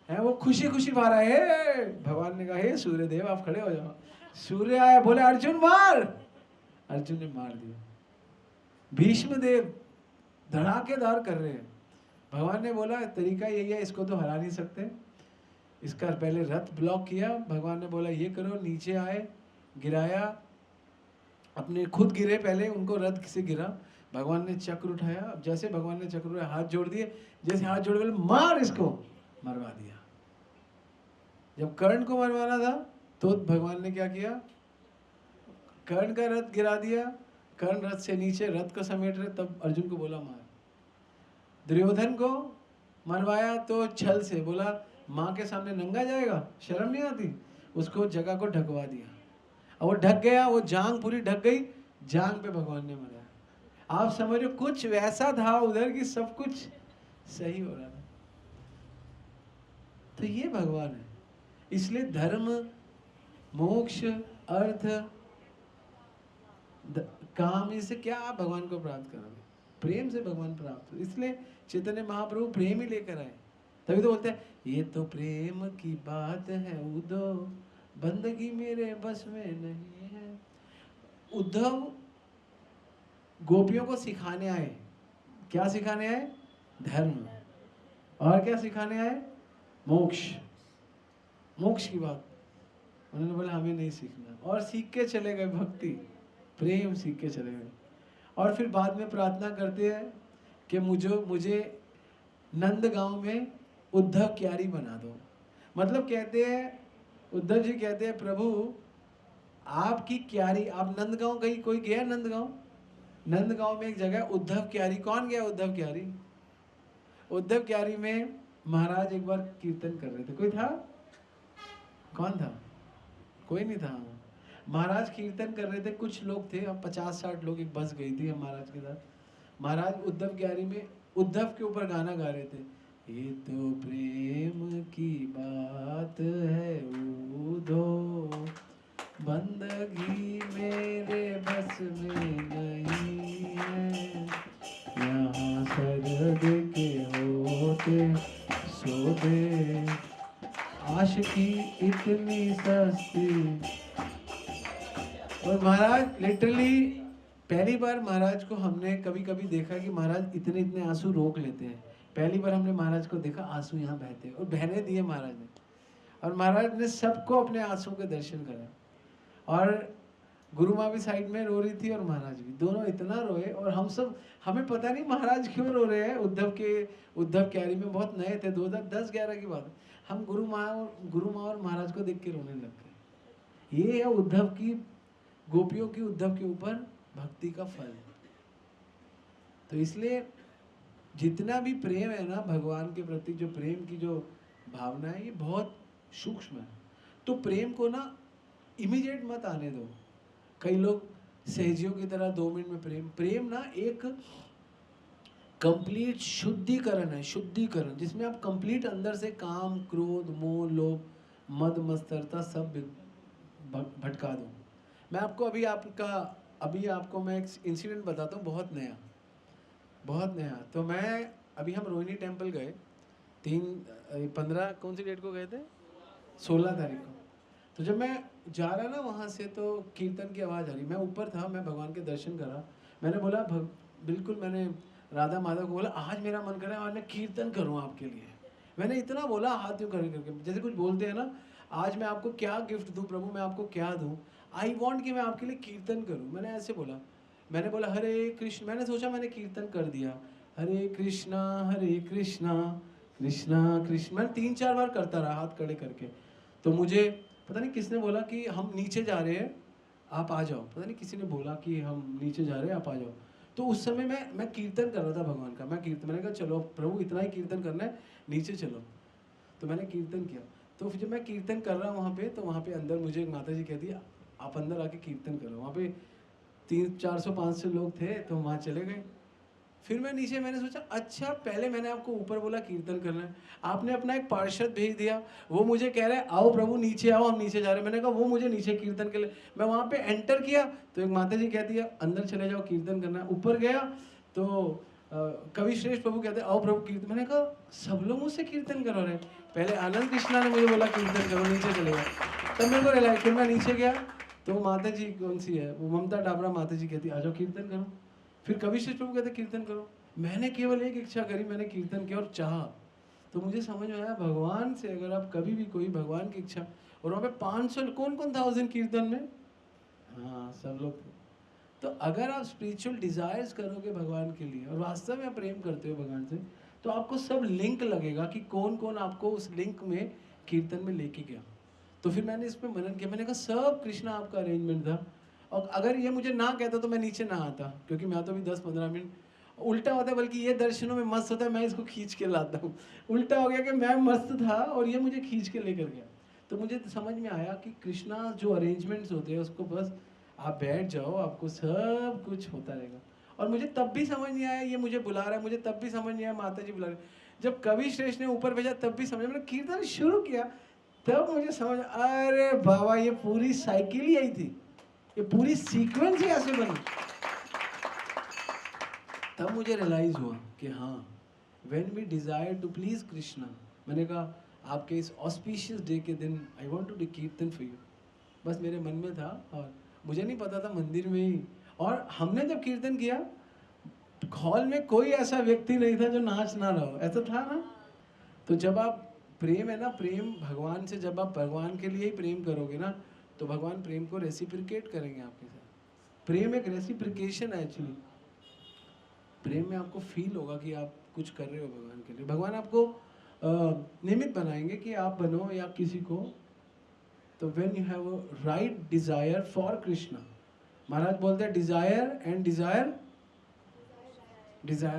है वो खुशी खुशी मारा है। भगवान ने कहा हे सूर्य देव आप खड़े हो जाओ। सूर्य आया, बोले अर्जुन मार, अर्जुन ने मार दिया। भीष्म देव धड़ाकेदार कर रहे हैं। भगवान ने बोला तरीका यही है, इसको तो हरा नहीं सकते, इसका पहले रथ ब्लॉक किया। भगवान ने बोला ये करो, नीचे आए, गिराया, अपने खुद गिरे पहले, उनको रथ से गिरा। भगवान ने चक्र उठाया, अब जैसे भगवान ने चक्र उठाया, हाथ जोड़ दिए, जैसे हाथ जोड़ बोले मार, इसको मरवा दिया। जब कर्ण को मरवाना था तो भगवान ने क्या किया, कर्ण का रथ गिरा दिया, कर्ण रथ से नीचे रथ को समेट रहे, तब अर्जुन को बोला मार। दुर्योधन को मरवाया तो छल से, बोला माँ के सामने नंगा जाएगा, शर्म नहीं आती, उसको जगह को ढकवा दिया, और वो ढक गया, वो जांग पूरी ढक गई, जांग पे भगवान ने मराया। आप समझो कुछ वैसा था उधर की सब कुछ सही हो रहा था। तो ये भगवान है। इसलिए धर्म मोक्ष अर्थ काम, इससे क्या आप भगवान को प्राप्त करोगे? प्रेम से भगवान प्राप्त हो। इसलिए चैतन्य महाप्रभु प्रेम ही लेकर आए। तभी तो बोलते हैं ये तो प्रेम की बात है उद्धव, बंदगी मेरे बस में नहीं है। उद्धव गोपियों को सिखाने आए, क्या सिखाने आए? धर्म। और क्या सिखाने आए? मोक्ष। मोक्ष की बात उन्होंने बोला हमें नहीं सीखना, और सीख के चले गए, भक्ति प्रेम सीख के चले गए। और फिर बाद में प्रार्थना करते हैं कि मुझे नंदगांव में उद्धव क्यारी बना दो। मतलब कहते हैं, उद्धव जी कहते हैं प्रभु आपकी क्यारी, आप नंदगांव गई, कोई गया नंदगांव? नंदगांव में एक जगह उद्धव क्यारी, कौन गया उद्धव क्यारी? उद्धव क्यारी में महाराज एक बार कीर्तन कर रहे थे, कोई था? कौन था? कोई नहीं था। महाराज कीर्तन कर रहे थे, कुछ लोग थे, अब 50-60 लोग, एक बस गई थी महाराज के साथ। महाराज उद्धव क्यारी में उद्धव के ऊपर गाना गा रहे थे, ये तो प्रेम की बात है उद्धव, बंदगी मेरे बस में नहीं है, यहाँ सरद के होते सोते, आशिकी इतनी सस्ती। और महाराज लिटरली पहली बार महाराज को हमने कभी कभी देखा कि महाराज इतने इतने आंसू रोक लेते हैं। पहली बार हमने महाराज को देखा आंसू यहाँ बहते, और बहने दिए महाराज ने, और महाराज ने सबको अपने आंसू के दर्शन करा। और गुरु माँ भी साइड में रो रही थी और महाराज भी, दोनों इतना रोए। और हम सब, हमें पता नहीं महाराज क्यों रो रहे हैं। उद्धव क्यारी में बहुत नए थे, 2010-11 की बात। हम गुरु माँ और महाराज को देख के रोने लग गए। ये है उद्धव की, गोपियों की उद्धव के ऊपर भक्ति का फल। तो इसलिए जितना भी प्रेम है ना भगवान के प्रति, जो प्रेम की जो भावना है, ये बहुत सूक्ष्म है। तो प्रेम को ना इमीडिएट मत आने दो। कई लोग सहजियों की तरह 2 मिनट में प्रेम ना एक कंप्लीट शुद्धिकरण है, शुद्धिकरण, जिसमें आप कंप्लीट अंदर से काम क्रोध मोह लोभ मद मत्सरता सब भटका दो। मैं आपको अभी आपको मैं एक इंसिडेंट बताता हूँ, बहुत नया। तो अभी हम रोहिणी टेम्पल गए, 15 कौन सी डेट को गए थे? 16 तारीख को। तो जब मैं जा रहा ना वहाँ से, तो कीर्तन की आवाज़ आ रही, मैं ऊपर था, मैं भगवान के दर्शन करा। मैंने बोला बिल्कुल, मैंने राधा माधव को बोला आज मेरा मन कर रहा है आज मैं कीर्तन करूँ आपके लिए। मैंने इतना बोला हाथ यूँ करके, जैसे कुछ बोलते हैं ना, आज मैं आपको क्या गिफ्ट दूँ प्रभु, मैं आपको क्या दूँ, आई वॉन्ट कि मैं आपके लिए कीर्तन करूँ। मैंने ऐसे बोला। मैंने बोला हरे कृष्ण, मैंने सोचा मैंने कीर्तन कर दिया, हरे कृष्णा कृष्णा कृष्ण, मैं 3-4 बार करता रहा हाथ खड़े करके। तो मुझे पता नहीं किसने बोला कि हम नीचे जा रहे हैं, आप आ जाओ। पता नहीं किसी ने बोला कि हम नीचे जा रहे हैं, आप आ जाओ। तो उस समय मैं कीर्तन कर रहा था भगवान का। मैंने कहा चलो प्रभु इतना ही कीर्तन करना है, नीचे चलो। तो मैंने कीर्तन किया। तो फिर जब मैं कीर्तन कर रहा हूँ वहाँ पे, तो वहाँ पे अंदर मुझे एक माता जी कहती है आप अंदर आके कीर्तन करो। वहाँ पे 300-400-500 लोग थे, तो वहाँ चले गए। फिर मैं नीचे, मैंने सोचा अच्छा पहले मैंने आपको ऊपर बोला कीर्तन करना है, आपने अपना एक पार्षद भेज दिया, वो मुझे कह रहा है आओ प्रभु नीचे आओ, हम नीचे जा रहे हैं। मैंने कहा वो मुझे नीचे कीर्तन के लिए, मैं वहाँ पे एंटर किया तो एक माता जी कहती है अंदर चले जाओ कीर्तन करना है। ऊपर गया तो कवि श्रेष्ठ प्रभु कहते हैं आओ प्रभु कीर्तन। मैंने कहा सब लोग मुझसे कीर्तन करो रहे, पहले आनंद कृष्णा ने मुझे बोला कीर्तन करो, नीचे चले गए। तब मेरे को रियलाइज, फिर मैं नीचे गया तो माता जी कौन सी है, वो ममता डाबरा माता जी कहती आ जाओ कीर्तन करो। फिर कवि श्रेष्ठ प्रभु कहते कीर्तन करो। मैंने केवल एक इच्छा करी, मैंने कीर्तन किया और चाहा। तो मुझे समझ में आया भगवान से अगर आप कभी भी कोई भगवान की इच्छा, और वहाँ पे 500 कौन था उस दिन कीर्तन में, हाँ सब लोग थे। तो अगर आप स्पिरिचुअल डिजायर्स करोगे भगवान के लिए और वास्तव में आप प्रेम करते हो भगवान से, तो आपको सब लिंक लगेगा कि कौन कौन आपको उस लिंक में कीर्तन में लेके गया। तो फिर मैंने इस पर मनन किया, मैंने कहा सब कृष्णा आपका अरेंजमेंट था। और अगर ये मुझे ना कहता तो मैं नीचे ना आता, क्योंकि मैं तो भी 10-15 मिनट उल्टा होता है, बल्कि ये दर्शनों में मस्त होता है, मैं इसको खींच के लाता हूँ। उल्टा हो गया कि मैं मस्त था और ये मुझे खींच के लेकर गया। तो मुझे समझ में आया कि कृष्णा जो अरेंजमेंट्स होते हैं उसको बस आप बैठ जाओ, आपको सब कुछ होता रहेगा। और मुझे तब भी समझ नहीं आया ये मुझे बुला रहा है, मुझे तब भी समझ नहीं आया माता जी बुला रहे। जब कवि श्रेष्ठ ने ऊपर भेजा तब भी समझ, मैंने कीर्तन शुरू किया तब मुझे समझ, अरे बाबा ये पूरी साइकिल ही आई थी, ये पूरी सीक्वेंस ही ऐसे बनी। तब मुझे रियलाइज हुआ कि हाँ, when we desire to please Krishna, मैंने कहा आपके इस ऑस्पिशियस डे के दिन I want to do kirtan for you, बस मेरे मन में था। और मुझे नहीं पता था मंदिर में ही, और हमने जब कीर्तन किया हॉल में कोई ऐसा व्यक्ति नहीं था जो नाच ना रहा हो, ऐसा था ना। तो जब आप प्रेम है ना, प्रेम भगवान से जब आप भगवान के लिए ही प्रेम करोगे ना, तो भगवान प्रेम को रेसिप्रिकेट करेंगे आपके साथ। प्रेम एक रेसिप्रिकेशन है एक्चुअली। प्रेम में आपको फील होगा कि आप कुछ कर रहे हो भगवान के लिए। भगवान आपको निमित्त बनाएंगे कि आप बनो या किसी को। तो when you have a right desire for Krishna, Maharaj बोलते हैं desire and desire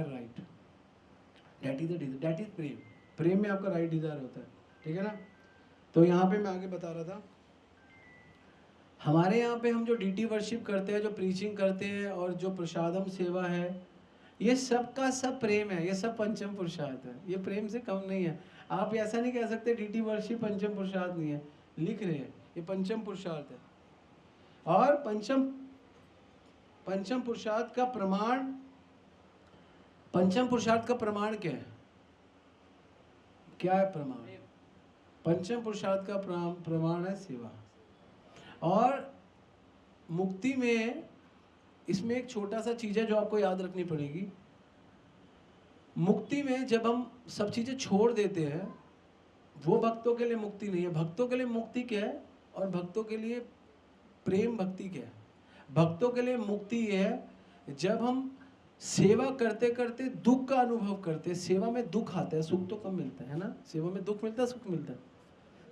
right, that is प्रेम। प्रेम में आपका राइट डिजायर होता है, ठीक है ना। तो यहाँ पे मैं आगे बता रहा था, हमारे यहाँ पे हम जो डीटी वर्शिप करते हैं, जो प्रीचिंग करते हैं और जो प्रसादम सेवा है, ये सब का सब प्रेम है, ये सब पंचम पुरुषार्थ है, ये प्रेम से कम नहीं है। आप ऐसा नहीं कह सकते डीटी वर्शिप पंचम पुरुषार्थ नहीं है, लिख रहे हैं ये पंचम पुरुषार्थ है। और पंचम पुरुषार्थ का प्रमाण, पंचम पुरुषार्थ का प्रमाण क्या है, क्या है प्रमाण? पंचम पुरुषार्थ का प्रमाण है सेवा। और मुक्ति में इसमें एक छोटा सा चीज है जो आपको याद रखनी पड़ेगी। मुक्ति में जब हम सब चीजें छोड़ देते हैं, वो भक्तों के लिए मुक्ति नहीं है। भक्तों के लिए मुक्ति क्या है और भक्तों के लिए प्रेम भक्ति क्या है? भक्तों के लिए मुक्ति ये है जब हम सेवा करते करते दुख का अनुभव करते हैं। सेवा में दुख आता है, सुख तो कम मिलता है ना। सेवा में दुख मिलता है, सुख मिलता है,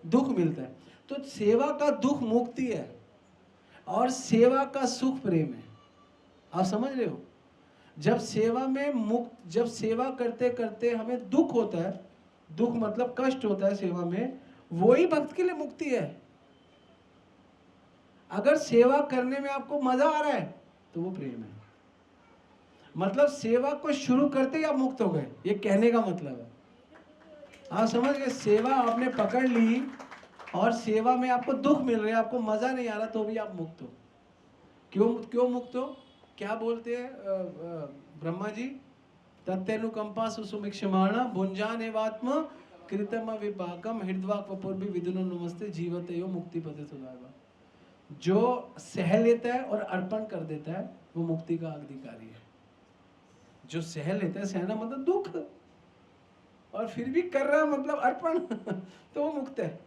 दुख मिलता है। तो सेवा का दुख मुक्ति है और सेवा का सुख प्रेम है। आप समझ रहे हो? जब सेवा में जब सेवा करते करते हमें दुख होता है, दुख मतलब कष्ट होता है सेवा में, वही भक्त के लिए मुक्ति है। अगर सेवा करने में आपको मजा आ रहा है तो वो प्रेम है। मतलब सेवा को शुरू करते ही आप मुक्त हो गए, ये कहने का मतलब है। आप समझ गए? सेवा आपने पकड़ ली और सेवा में आपको दुख मिल रहा है, आपको मजा नहीं आ रहा, तो भी आप मुक्त हो। क्यों मुक्त हो? क्या बोलते हैं ब्रह्मा जी? तत्तेनुकंपा सुसुमिक्षमाणा भुंजान एवात्म कृतम विपाकम हृदवाक वपुर्भि विदुनो नमस्ते जीवते यो मुक्ति पदे सुधारवा। जो सह लेता है और अर्पण कर देता है वो मुक्ति का अधिकारी है। जो सह लेता है, सहना मतलब दुख, और फिर भी कर रहा मतलब अर्पण तो वो मुक्त है।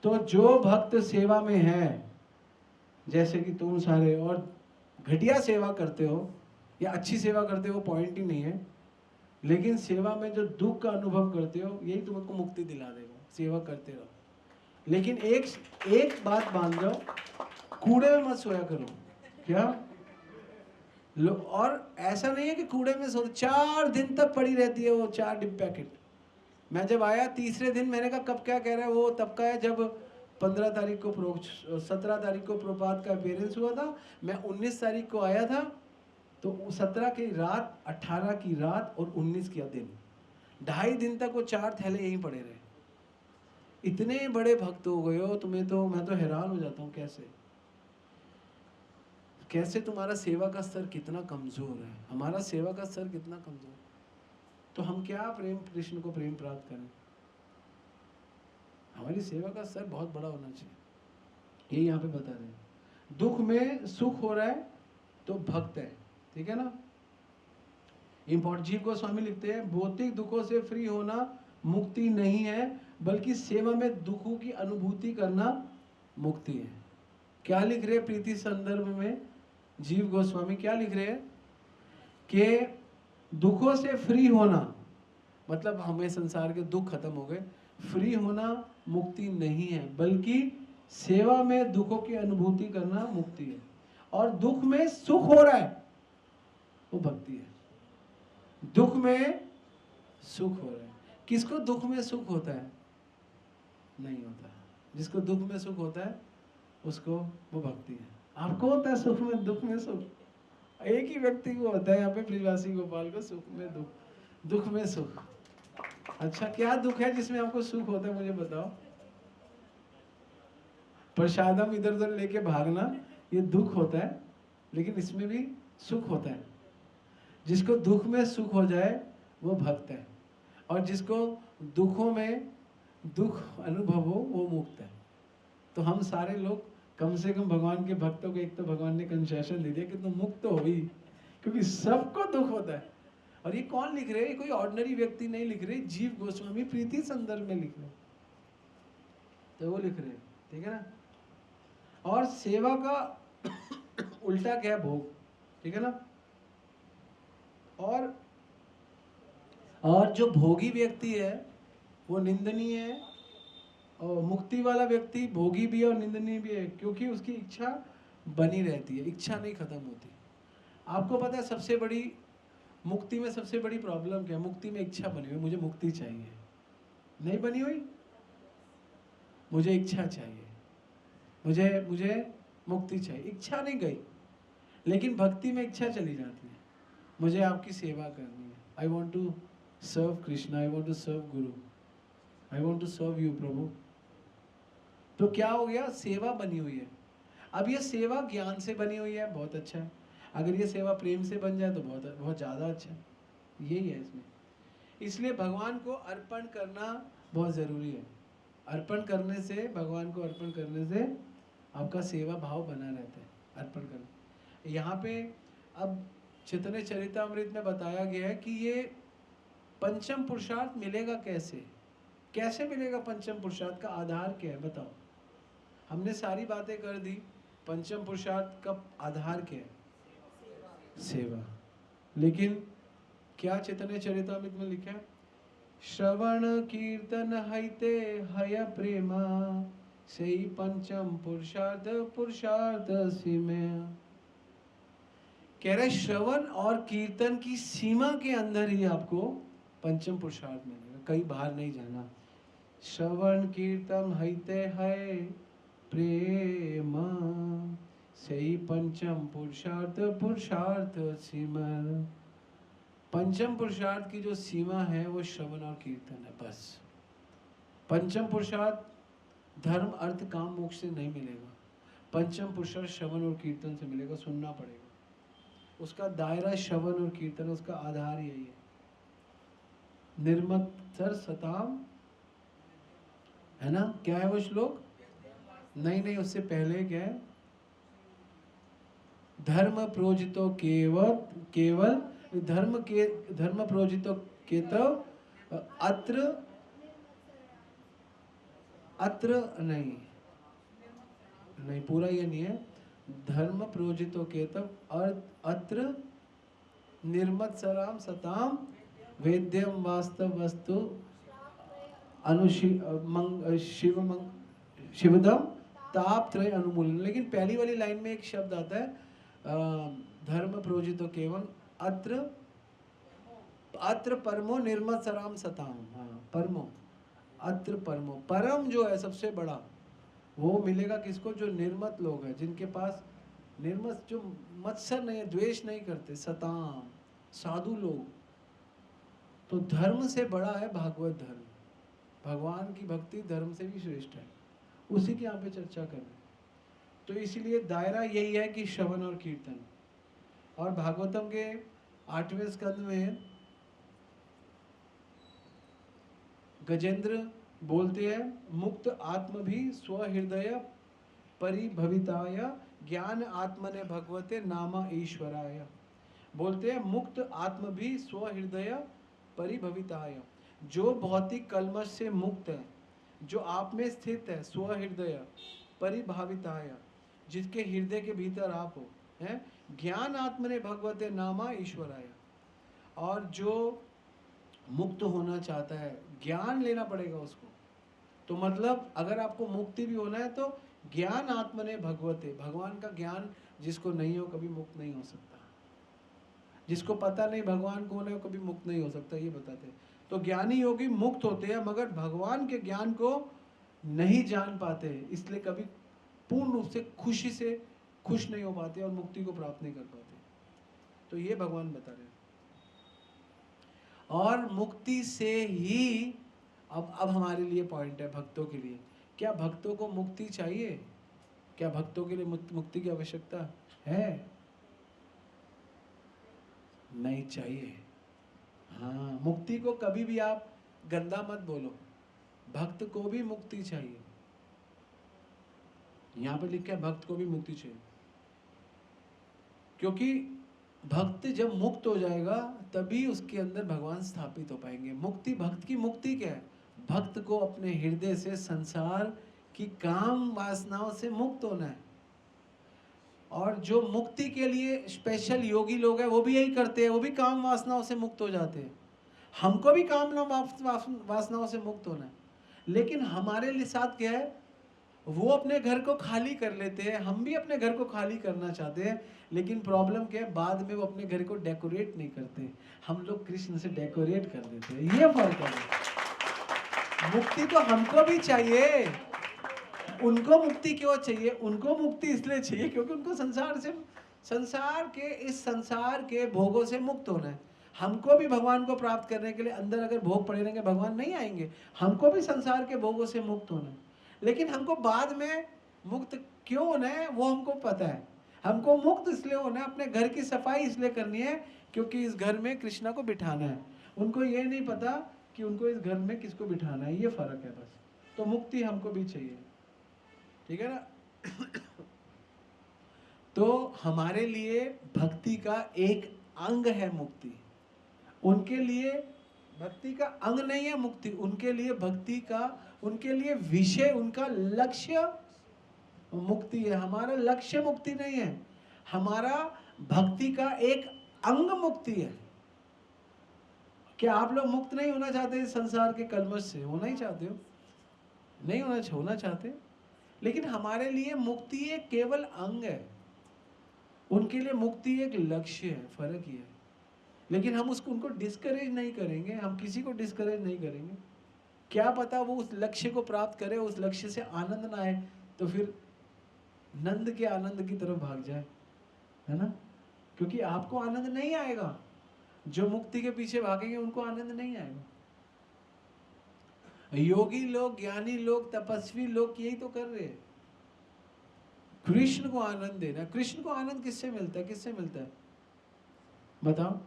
तो जो भक्त सेवा में है, जैसे कि तुम सारे, और घटिया सेवा करते हो या अच्छी सेवा करते हो, पॉइंट ही नहीं है। लेकिन सेवा में जो दुख का अनुभव करते हो यही तुमको मुक्ति दिला देगा। सेवा करते रहो, लेकिन एक बात मान जाओ, कूड़े में मत सोया करो। क्या लो? और ऐसा नहीं है कि कूड़े में सो 4 दिन तक पड़ी रहती है वो 4 डिप पैकेट। मैं जब आया तीसरे दिन मैंने कहा कब क्या कह रहा है वो, तब का है जब 15 तारीख को 17 तारीख को प्रभात का अपीयरेंस हुआ था। मैं 19 तारीख को आया था, तो 17 की रात, 18 की रात और 19 का दिन, 2.5 दिन तक वो 4 थैले यहीं पड़े रहे। इतने बड़े भक्त हो गए हो तुम्हें, तो मैं तो हैरान हो जाता हूँ कैसे तुम्हारा सेवा का स्तर कितना कमजोर है, हमारा सेवा का स्तर कितना कमजोर। तो हम क्या प्रेम, कृष्ण को प्रेम प्राप्त करें? हमारी सेवा का स्तर बहुत बड़ा होना चाहिए। ये यहाँ पे बता रहे हैं। दुख में सुख हो रहा है तो भक्त है, ठीक है ना। इंपॉर्ट जीव गोस्वामी लिखते हैं, भौतिक दुखों से फ्री होना मुक्ति नहीं है, बल्कि सेवा में दुखों की अनुभूति करना मुक्ति है। क्या लिख रहे हैं प्रीति संदर्भ में जीव गोस्वामी? क्या लिख रहे हैं कि दुखों से फ्री होना मतलब हमें संसार के दुख खत्म हो गए, फ्री होना मुक्ति नहीं है, बल्कि सेवा में दुखों की अनुभूति करना मुक्ति है। और दुख में सुख हो रहा है वो भक्ति है। दुख में सुख हो रहा है। किसको दुख में सुख होता है? नहीं होता। जिसको दुख में सुख होता है उसको वो भक्ति है। आपको होता है सुख में, दुख में सुख? एक ही व्यक्ति को होता है यहाँ पे, ब्रिजवासी गोपाल को, सुख में दुख, दुख में सुख। अच्छा, क्या दुख है जिसमें आपको सुख होता है मुझे बताओ? प्रसादम इधर उधर लेके भागना ये दुख होता है, लेकिन इसमें भी सुख होता है। जिसको दुख में सुख हो जाए वो भक्त है, और जिसको दुखों में दुख अनुभव हो वो मुक्त है। तो हम सारे लोग कम से कम भगवान के भक्तों को एक तो भगवान ने कंसेशन दे दिया कि तुम मुक्त हो ही, क्योंकि सबको दुख होता है। और ये कौन लिख रहे हैं? कोई ऑर्डिनरी व्यक्ति नहीं लिख रहे, जीव गोस्वामी प्रीति संदर्भ में लिख रहे, तो वो लिख रहे हैं, ठीक है ना। और सेवा का उल्टा क्या है? भोग, ठीक है ना। और जो भोगी व्यक्ति है वो निंदनीय है, और मुक्ति वाला व्यक्ति भोगी भी है और निंदनीय भी है, क्योंकि उसकी इच्छा बनी रहती है, इच्छा नहीं खत्म होती। आपको पता है सबसे बड़ी मुक्ति में सबसे बड़ी प्रॉब्लम क्या है? मुक्ति में इच्छा बनी हुई, मुझे मुक्ति चाहिए, नहीं बनी हुई, मुझे इच्छा चाहिए, मुझे मुक्ति चाहिए। इच्छा नहीं गई, लेकिन भक्ति में इच्छा चली जाती है, मुझे आपकी सेवा करनी है। I want to serve Krishna, I want to serve guru, I want to serve you Prabhu. तो क्या हो गया? सेवा बनी हुई है। अब ये सेवा ज्ञान से बनी हुई है, बहुत अच्छा है। अगर ये सेवा प्रेम से बन जाए तो बहुत बहुत ज़्यादा अच्छा है। यही है इसमें। इसलिए भगवान को अर्पण करना बहुत ज़रूरी है। अर्पण करने से, भगवान को अर्पण करने से आपका सेवा भाव बना रहता है। अर्पण करना, यहाँ पे अब चैतन्य चरितामृत में बताया गया है कि ये पंचम पुरुषार्थ मिलेगा कैसे? कैसे मिलेगा पंचम पुरुषार्थ? का आधार क्या है बताओ? हमने सारी बातें कर दी, पंचम पुरुषार्थ का आधार क्या है? सेवा। लेकिन क्या चैतन्य चरितामृत में लिखा है? श्रवण कीर्तन हईते हय प्रेमा, सही पंचम पुरुषार्थ पुरुषार्थ सीमे। कह रहे श्रवण और कीर्तन की सीमा के अंदर ही आपको पंचम पुरुषार्थ मिलेगा, कहीं बाहर नहीं जाना। श्रवण कीर्तन हईते है प्रेम, सही पंचम पुरुषार्थ पुरुषार्थ सीमा। पंचम पुरुषार्थ की जो सीमा है वो श्रवण और कीर्तन है, बस। पंचम पुरुषार्थ धर्म अर्थ काम मोक्ष से नहीं मिलेगा। पंचम पुरुषार्थ श्रवण और कीर्तन से मिलेगा, सुनना पड़ेगा। उसका दायरा श्रवण और कीर्तन, उसका आधार यही है। निर्मत्सर सताम, है ना? क्या है वो श्लोक? नहीं, उससे पहले क्या है? धर्म प्रोजितो केवल धर्म प्रोजितो केतव अत्र नहीं, पूरा ये नहीं है। धर्म प्रोजितो केतव और अत्र निर्मत्सराम सताम वेद्यम वास्तव वस्तु शिवदम ताप त्रय अनुमूलन। लेकिन पहली वाली लाइन में एक शब्द आता है धर्म प्रोजितो केवल अत्र अत्र परमो निर्मत्सराम सताम। हाँ, परमो, अत्र परमो, परम जो है सबसे बड़ा वो मिलेगा किसको? जो निर्मत लोग हैं, जिनके पास निर्मत, जो मत्सर नहीं है, द्वेष नहीं करते, सताम, साधु लोग। तो धर्म से बड़ा है भागवत धर्म, भगवान की भक्ति धर्म से भी श्रेष्ठ है, उसी की यहाँ पे चर्चा कर रहे हैं। तो इसीलिए दायरा यही है कि श्रवण और कीर्तन। और भागवतम के 8वें स्कंद में गजेंद्र बोलते हैं मुक्त आत्म भी स्वहृदय परिभविताय ज्ञान आत्मने भगवते नामा ईश्वराय। बोलते हैं मुक्त आत्म भी स्वहृदय परिभविताय, जो भौतिक कलमश से मुक्त है, जो आप में स्थित है, स्वहृदय परिभाविताय, जिसके हृदय के भीतर आप हो, हैं, ज्ञान आत्मने भगवते नामा ईश्वराय। और जो मुक्त होना चाहता है, ज्ञान लेना पड़ेगा उसको। तो मतलब अगर आपको मुक्ति भी होना है तो ज्ञान आत्मने भगवते, भगवान का ज्ञान जिसको नहीं हो कभी मुक्त नहीं हो सकता। जिसको पता नहीं भगवान कौन है वो कभी मुक्त नहीं हो सकता, ये बताते हैं। तो ज्ञानी योगी मुक्त होते हैं मगर भगवान के ज्ञान को नहीं जान पाते, इसलिए कभी पूर्ण रूप से खुशी से खुश नहीं हो पाते और मुक्ति को प्राप्त नहीं कर पाते। तो ये भगवान बता रहे हैं। और मुक्ति से ही अब हमारे लिए पॉइंट है, भक्तों के लिए, क्या भक्तों को मुक्ति चाहिए? क्या भक्तों के लिए मुक्ति की आवश्यकता है? नहीं चाहिए। हाँ, मुक्ति को कभी भी आप गंदा मत बोलो, भक्त को भी मुक्ति चाहिए। यहां पे लिखा है भक्त को भी मुक्ति चाहिए, क्योंकि भक्त जब मुक्त हो जाएगा तभी उसके अंदर भगवान स्थापित हो पाएंगे। मुक्ति, भक्त की मुक्ति क्या है? भक्त को अपने हृदय से संसार की काम वासनाओं से मुक्त होना है। और जो मुक्ति के लिए स्पेशल योगी लोग हैं वो भी यही करते हैं, वो भी काम वासनाओं से मुक्त हो जाते हैं। हमको भी काम वासनाओं से मुक्त होना है, लेकिन हमारे लिए साथ क्या है? वो अपने घर को खाली कर लेते हैं, हम भी अपने घर को खाली करना चाहते हैं, लेकिन प्रॉब्लम क्या है? बाद में वो अपने घर को डेकोरेट नहीं करते, हम लोग कृष्ण से डेकोरेट कर देते हैं। ये फर्क है। मुक्ति तो हमको भी चाहिए, उनको मुक्ति क्यों चाहिए? उनको मुक्ति इसलिए चाहिए क्योंकि उनको इस संसार के भोगों से मुक्त होना है। हमको भी भगवान को प्राप्त करने के लिए अंदर अगर भोग पड़े रहेंगे भगवान नहीं आएंगे। हमको भी संसार के भोगों से मुक्त होना है, लेकिन हमको बाद में मुक्त क्यों होना है वो हमको पता है। हमको मुक्त इसलिए होना है, अपने घर की सफाई इसलिए करनी है क्योंकि इस घर में कृष्णा को बिठाना है। उनको ये नहीं पता कि उनको इस घर में किसको बिठाना है, ये फर्क है बस। तो मुक्ति हमको भी चाहिए, ठीक है ना? तो हमारे लिए भक्ति का एक अंग है मुक्ति, उनके लिए भक्ति का अंग नहीं है मुक्ति, उनके लिए भक्ति का, उनके लिए विषय, उनका लक्ष्य मुक्ति है। हमारा लक्ष्य मुक्ति नहीं है, हमारा भक्ति का एक अंग मुक्ति है। क्या आप लोग मुक्त नहीं होना चाहते संसार के कलमश से? होना ही चाहते हो? नहीं होना चाहते, लेकिन हमारे लिए मुक्ति एक केवल अंग है, उनके लिए मुक्ति एक लक्ष्य है, फर्क ही है। लेकिन हम उनको डिस्करेज नहीं करेंगे, हम किसी को डिस्करेज नहीं करेंगे। क्या पता वो उस लक्ष्य को प्राप्त करे, उस लक्ष्य से आनंद ना आए तो फिर नंद के आनंद की तरफ भाग जाए, है ना? क्योंकि आपको आनंद नहीं आएगा, जो मुक्ति के पीछे भागेंगे उनको आनंद नहीं आएगा। योगी लोग, ज्ञानी लोग, तपस्वी लोग यही तो कर रहे हैं, कृष्ण को आनंद देना। कृष्ण को आनंद किससे मिलता है? किससे मिलता है बताओ?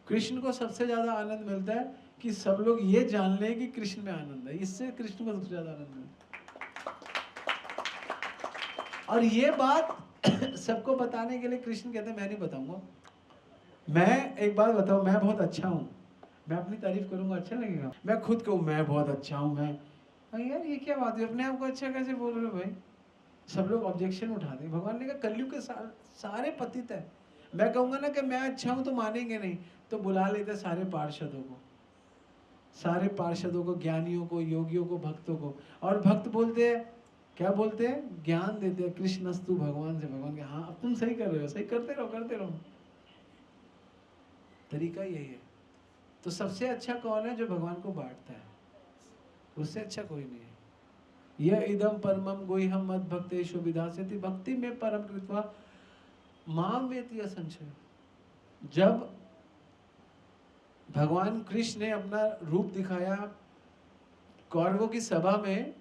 कृष्ण को सबसे ज्यादा आनंद मिलता है कि सब लोग ये जान लें कि कृष्ण में आनंद है, इससे कृष्ण को सबसे ज्यादा आनंद मिलता है। और ये बात सबको बताने के लिए कृष्ण कहते हैं मैं नहीं बताऊंगा। मैं एक बात बताऊं, मैं बहुत अच्छा हूं, मैं अपनी तारीफ करूंगा अच्छा लगेगा? मैं खुद कहूं मैं बहुत अच्छा हूं, मैं यार ये क्या बात है, अपने आप को अच्छा कैसे बोल रहे हो भाई? सब लोग ऑब्जेक्शन उठाते हैं। भगवान ने कहा कलयुग के सारे पतित है, मैं कहूँगा ना कि मैं अच्छा हूँ तो मानेंगे नहीं, तो बुला लेते सारे पार्षदों को, सारे पार्षदों को, ज्ञानियों को, योगियों को, भक्तों को, और भक्त बोलते हैं, क्या बोलते हैं, ज्ञान देते हैं, कृष्णस्तु भगवान से, भगवान के, हाँ अब तुम सही कर रहे हो, सही करते रहो, करते रहो। तरीका यही है। तो सबसे अच्छा कौन है? जो भगवान को बांटता है, उससे अच्छा कोई नहीं है। यह इदम परमम गुह्यम मद भक्तेषु विधास्यति भक्ति में परम कृत्वा माम वेति असंशय। जब भगवान कृष्ण ने अपना रूप दिखाया कौरवों की सभा में,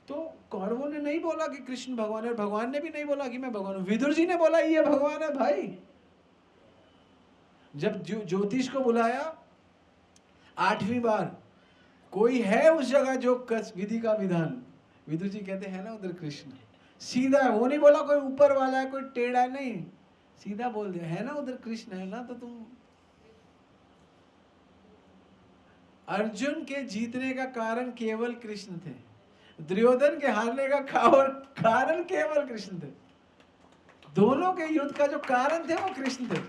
तो कौरवों ने नहीं बोला कि कृष्ण भगवान है, और भगवान ने भी नहीं बोला कि मैं भगवान हूं। विदुर जी ने बोला ये भगवान है भाई। जब ज्योतिष को बुलाया 8वीं बार, कोई है उस जगह जो विधि का विधान, विदुर जी कहते हैं ना उधर कृष्ण सीधा है। वो नहीं बोला कोई ऊपर वाला है, कोई टेढ़ा है, नहीं, सीधा बोल दिया है ना उधर कृष्ण है ना, तो तुम। अर्जुन के जीतने का कारण केवल कृष्ण थे, दुर्योधन के हारने का कारण केवल कृष्ण थे। दोनों के युद्ध का जो कारण थे वो कृष्ण थे,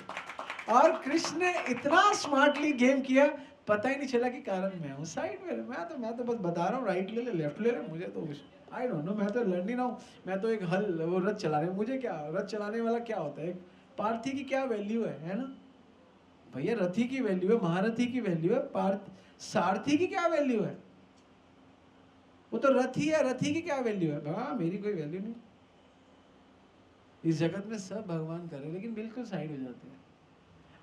और कृष्ण ने इतना स्मार्टली गेम किया, पता ही नहीं चला कि कारण मैं हूँ। साइड में मैं तो बस बता रहा हूँ, राइट ले ले, लेफ्ट ले ले, मुझे तो आई डोंट नो, मैं तो लड़ नहीं रहा हूँ, मैं तो एक हल वो रथ चला रहे, मुझे क्या, रथ चलाने वाला क्या होता है, एक पार्थी की क्या वैल्यू है ना भैया, रथी की वैल्यू है, महारथी की वैल्यू है, सारथी की क्या वैल्यू है? वो तो रथी है, रथी की क्या वैल्यू है? हाँ, मेरी कोई वैल्यू नहीं। इस जगत में सब भगवान करे, लेकिन बिल्कुल साइड हो जाते हैं।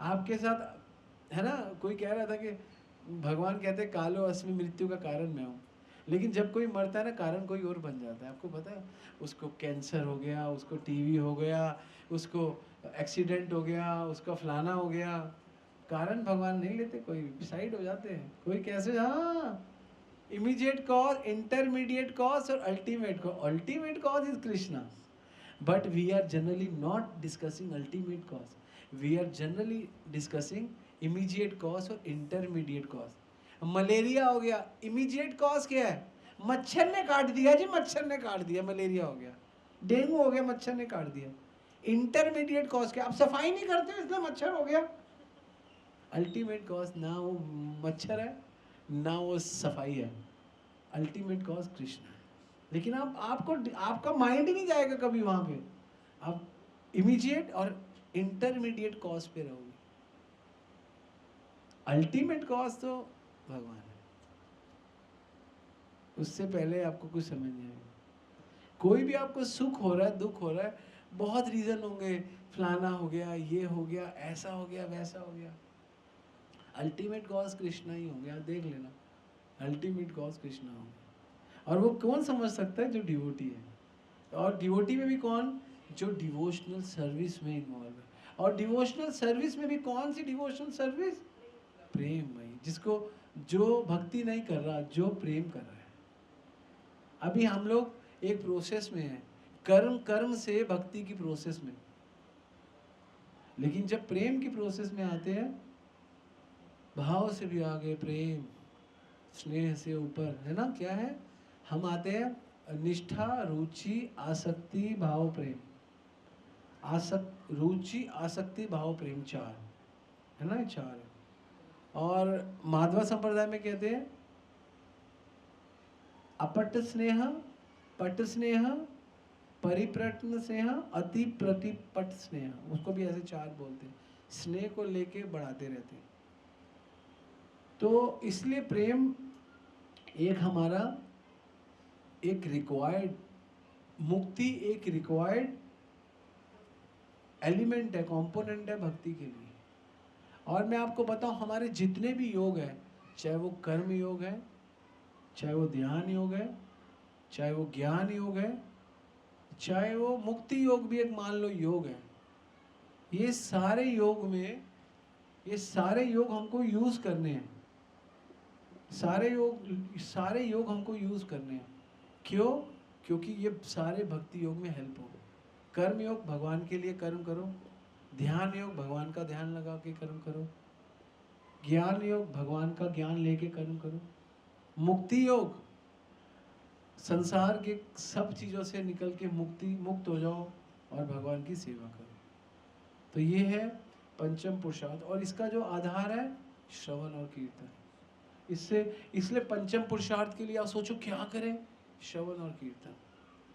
आपके साथ है ना, कोई कह रहा था कि भगवान कहते हैं कालो अस्मि, मृत्यु का कारण मैं हूँ, लेकिन जब कोई मरता है ना, कारण कोई और बन जाता है। आपको पता है, उसको कैंसर हो गया, उसको टीवी हो गया, उसको एक्सीडेंट हो गया, उसका फलाना हो गया, कारण भगवान नहीं लेते, कोई साइड हो जाते हैं। कोई कैसे, हाँ, इमीडिएट कॉज, इंटरमीडिएट कॉज और ultimate cause. Ultimate cause is Krishna, but we are generally not discussing ultimate cause, we are generally discussing immediate cause और intermediate cause। मलेरिया हो गया, इमीडिएट कॉज क्या है? मच्छर ने काट दिया जी, मच्छर ने काट दिया, मलेरिया हो गया। डेंगू हो गया, मच्छर ने काट दिया। इंटरमीडिएट कॉज क्या? आप सफाई नहीं करते इसलिए मच्छर हो गया। अल्टीमेट कॉज ना वो मच्छर है, ना वो सफाई है, अल्टीमेट कॉज कृष्ण है। लेकिन आपका माइंड ही नहीं जाएगा कभी वहां पे, आप इमीडिएट और इंटरमीडिएट कॉज पे रहोगे। अल्टीमेट कॉज तो भगवान है, उससे पहले आपको कुछ समझ नहीं आएगा। कोई भी आपको सुख हो रहा है, दुख हो रहा है, बहुत रीजन होंगे, फलाना हो गया, ये हो गया, ऐसा हो गया, वैसा हो गया, अल्टीमेट कॉज कृष्णा ही होंगे, आप देख लेना, अल्टीमेट कॉज कृष्णा होंगे। और वो कौन समझ सकता है? जो डिवोटी है। और डिवोटी में भी कौन? जो डिवोशनल सर्विस में इन्वॉल्व है। और डिवोशनल सर्विस में भी कौन सी डिवोशनल सर्विस? प्रेम भाई, जिसको, जो भक्ति नहीं कर रहा, जो प्रेम कर रहा है। अभी हम लोग एक प्रोसेस में हैं, कर्म से भक्ति की प्रोसेस में, लेकिन जब प्रेम की प्रोसेस में आते हैं, भाव से भी आगे प्रेम, स्नेह से ऊपर, है ना, क्या है, हम आते हैं निष्ठा, रुचि, आसक्ति, भाव, प्रेम। रुचि, आसक्ति, भाव, प्रेम, चार है ना, चार है। और माधवा संप्रदाय में कहते हैं अपट स्नेह, पट स्नेह, परिप्रत्न स्नेह, अति प्रतिपट स्नेह, उसको भी ऐसे चार बोलते हैं। स्नेह को लेके बढ़ाते रहते हैं। तो इसलिए प्रेम एक हमारा एक रिक्वायर्ड, मुक्ति एक रिक्वायर्ड एलिमेंट है, कंपोनेंट है भक्ति के लिए। और मैं आपको बताऊं, हमारे जितने भी योग हैं, चाहे वो कर्म योग है, चाहे वो ध्यान योग है, चाहे वो ज्ञान योग है, चाहे वो मुक्ति योग भी एक मान लो योग है, ये सारे योग में, ये सारे योग हमको यूज करने हैं। सारे योग हमको यूज करने हैं। क्यों? क्योंकि ये सारे भक्ति योग में हेल्प हो। कर्म योग भगवान के लिए कर्म करो, ध्यान योग भगवान का ध्यान लगा के कर्म करो, ज्ञान योग भगवान का ज्ञान लेके कर्म करो, मुक्ति योग संसार के सब चीजों से निकल के मुक्त हो जाओ और भगवान की सेवा करो। तो ये है पंचम पुरुषार्थ, और इसका जो आधार है श्रवण और कीर्तन। इसलिए पंचम पुरुषार्थ के लिए आप सोचो क्या करें, श्रवण और कीर्तन,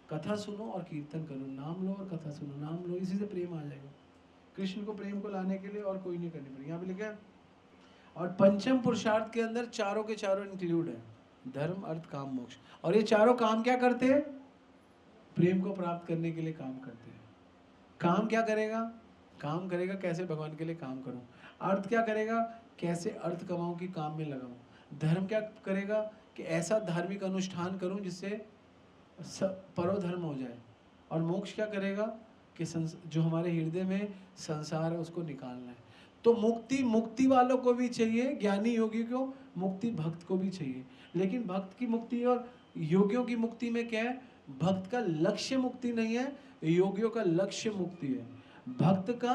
कथा सुनो और कीर्तन करो, नाम लो और कथा सुनो, नाम लो, इसी से प्रेम आ जाएगा। कृष्ण को प्रेम को लाने के लिए और कोई नहीं करनी पड़ेगी। यहाँ पे लिखा है, और पंचम पुरुषार्थ के अंदर चारों के चारों इंक्लूड है, धर्म अर्थ काम मोक्ष। और ये चारों काम क्या करते हैं, प्रेम को प्राप्त करने के लिए काम करते हैं। काम क्या करेगा, काम करेगा कैसे भगवान के लिए काम करूं। अर्थ क्या करेगा, कैसे अर्थ कमाऊं कि काम में लगाऊं। धर्म क्या करेगा कि ऐसा धार्मिक अनुष्ठान करूं जिससे परोधर्म हो जाए। और मोक्ष क्या करेगा कि जो हमारे हृदय में संसार है उसको निकालना है। तो मुक्ति वालों को भी चाहिए, ज्ञानी योगी को मुक्ति, भक्त को भी चाहिए। लेकिन भक्त की मुक्ति और योगियों की मुक्ति में क्या है, भक्त का लक्ष्य मुक्ति नहीं है, योगियों का लक्ष्य मुक्ति है। भक्त का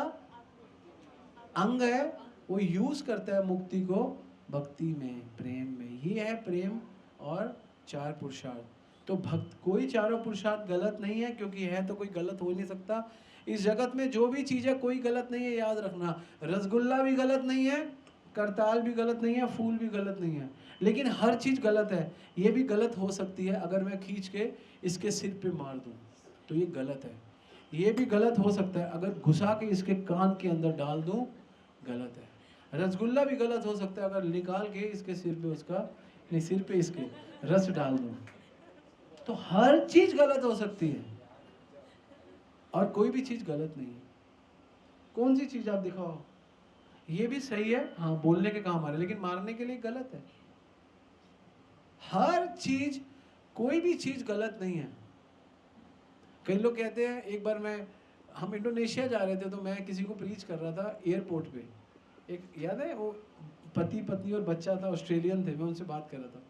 अंग है, वो यूज करता है मुक्ति को भक्ति में, प्रेम में। ये है प्रेम और चार पुरुषार्थ। तो भक्त, कोई चारों पुरुषार्थ गलत नहीं है, क्योंकि है तो कोई गलत हो नहीं सकता। इस जगत में जो भी चीज है कोई गलत नहीं है, याद रखना। रसगुल्ला भी गलत नहीं है, करताल भी गलत नहीं है, फूल भी गलत नहीं है, लेकिन हर चीज गलत है। ये भी गलत हो सकती है, अगर मैं खींच के इसके सिर पे मार दूं तो ये गलत है। ये भी गलत हो सकता है, अगर घुसा के इसके कान के अंदर डाल दूं, गलत है। रसगुल्ला भी गलत हो सकता है, अगर निकाल के इसके सिर पे उसका, नहीं सिर पे इसके रस डाल दूं। तो हर चीज गलत हो सकती है और कोई भी चीज गलत नहीं है। कौन सी चीज आप दिखाओ, ये भी सही है, हाँ बोलने के काम आ रहे, लेकिन मारने के लिए गलत है। हर चीज, कोई भी चीज गलत नहीं है। कई लोग कहते हैं, एक बार हम इंडोनेशिया जा रहे थे, तो मैं किसी को प्रीच कर रहा था एयरपोर्ट पे। एक याद है, वो पति पत्नी और बच्चा था, ऑस्ट्रेलियन थे, मैं उनसे बात कर रहा था।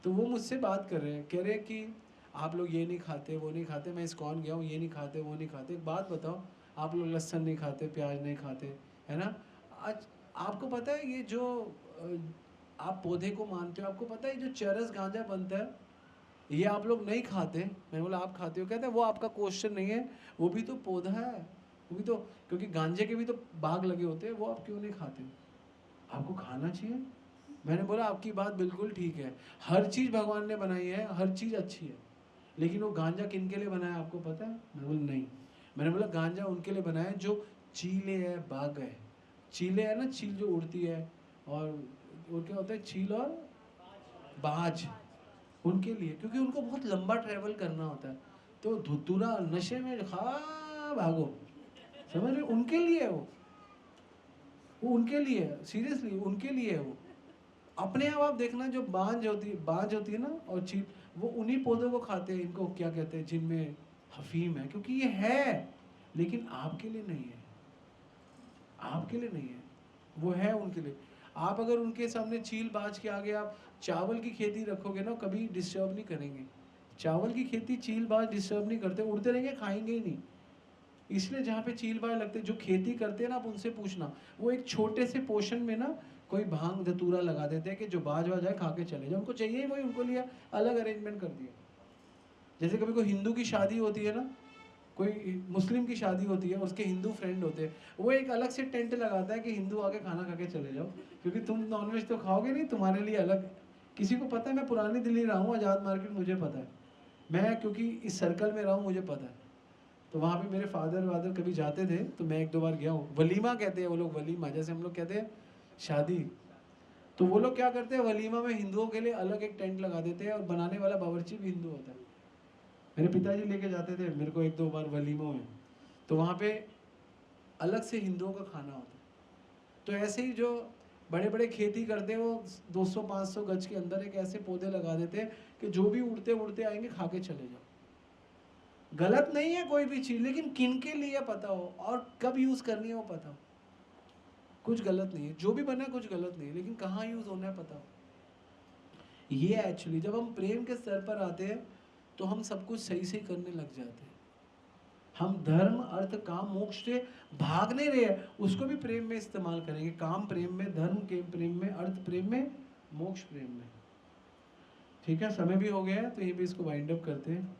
तो वो मुझसे बात कर रहे हैं, कह रहे हैं कि आप लोग ये नहीं खाते, वो नहीं खाते, मैं इस्कॉन गया हूँ, ये नहीं खाते, वो नहीं खाते। एक बात बताओ, आप लोग लहसुन नहीं खाते, प्याज नहीं खाते, है ना। आज आपको पता है, ये जो आप पौधे को मानते हो, आपको पता है जो चरस गांजा बनता है, ये आप लोग नहीं खाते। मैं बोला आप खाते हो, कहते हैं वो आपका क्वेश्चन नहीं है, वो भी तो पौधा है, वो भी तो, क्योंकि गांजे के भी तो बाग लगे होते हैं, वो आप क्यों नहीं खाते, आपको खाना चाहिए। मैंने बोला आपकी बात बिल्कुल ठीक है, हर चीज़ भगवान ने बनाई है, हर चीज़ अच्छी है, लेकिन वो गांजा किन के लिए बनाया आपको पता है। मैं बोला नहीं। मैंने बोला गांजा उनके लिए बनाया जो चीले है, बाग है, चीले है ना, चील जो उड़ती है, और क्या होता है, चील और बाज, उनके लिए, क्योंकि उनको बहुत लंबा ट्रैवल करना होता है, तो धुतुरा नशे में खा भागो, समझ रहे, उनके लिए है वो उनके लिए है, सीरियसली उनके लिए है वो। अपने आप देखना, जो बाज होती है ना, और चील, वो उन्हीं पौधों को खाते हैं, इनको क्या कहते हैं, जिनमें हफीम है, क्योंकि ये है, लेकिन आपके लिए नहीं है, आपके लिए नहीं है, वो है उनके लिए। आप अगर उनके सामने चील बाज के आगे आप चावल की खेती रखोगे ना, कभी डिस्टर्ब नहीं करेंगे। चावल की खेती चील बाज डिस्टर्ब नहीं करते, उड़ते रहेंगे, खाएंगे ही नहीं। इसलिए जहाँ पे चील बाज लगते, जो खेती करते हैं ना, आप उनसे पूछना, वो एक छोटे से पोर्शन में ना कोई भांग धतूरा लगा देते हैं कि जो बाज वाज आए खा के चले जाए, उनको चाहिए वही, उनको लिए अलग अरेंजमेंट कर दिया। जैसे कभी कोई हिंदू की शादी होती है ना, कोई मुस्लिम की शादी होती है, उसके हिंदू फ्रेंड होते हैं, वो एक अलग से टेंट लगाता है कि हिंदू आके खाना खा के चले जाओ, क्योंकि तुम नॉनवेज तो खाओगे नहीं, तुम्हारे लिए अलग। किसी को पता है, मैं पुरानी दिल्ली रहा हूँ, आज़ाद मार्केट मुझे पता है, मैं क्योंकि इस सर्कल में रहा हूँ, मुझे पता है। तो वहाँ पे मेरे फादर कभी जाते थे, तो मैं एक दो बार गया हूँ। वलीमा कहते हैं वो लोग, वलीमा जैसे हम लोग कहते हैं शादी, तो वो लोग क्या करते हैं, वलीमा में हिंदुओं के लिए अलग एक टेंट लगा देते हैं, और बनाने वाला बावर्ची भी हिंदू होता है। मेरे पिताजी लेके जाते थे मेरे को एक दो बार वलीमों में, तो वहाँ पे अलग से हिंदुओं का खाना होता है। तो ऐसे ही जो बड़े बड़े खेती करते हैं, वो 200-500 गज के अंदर एक ऐसे पौधे लगा देते हैं कि जो भी उड़ते उड़ते आएंगे खा के चले जाओ। गलत नहीं है कोई भी चीज़, लेकिन किन के लिए पता हो और कब यूज़ करनी है वो पता हो। कुछ गलत नहीं है, जो भी बना कुछ गलत नहीं है, लेकिन कहाँ यूज़ होना है पता हो। ये एक्चुअली जब हम प्रेम के स्तर पर आते हैं तो हम सब कुछ सही से करने लग जाते हैं। हम धर्म अर्थ काम मोक्ष से भाग नहीं रहे हैं, उसको भी प्रेम में इस्तेमाल करेंगे। काम प्रेम में, धर्म के प्रेम में, अर्थ प्रेम में, मोक्ष प्रेम में। ठीक है, समय भी हो गया है, तो ये भी इसको वाइंड अप करते हैं।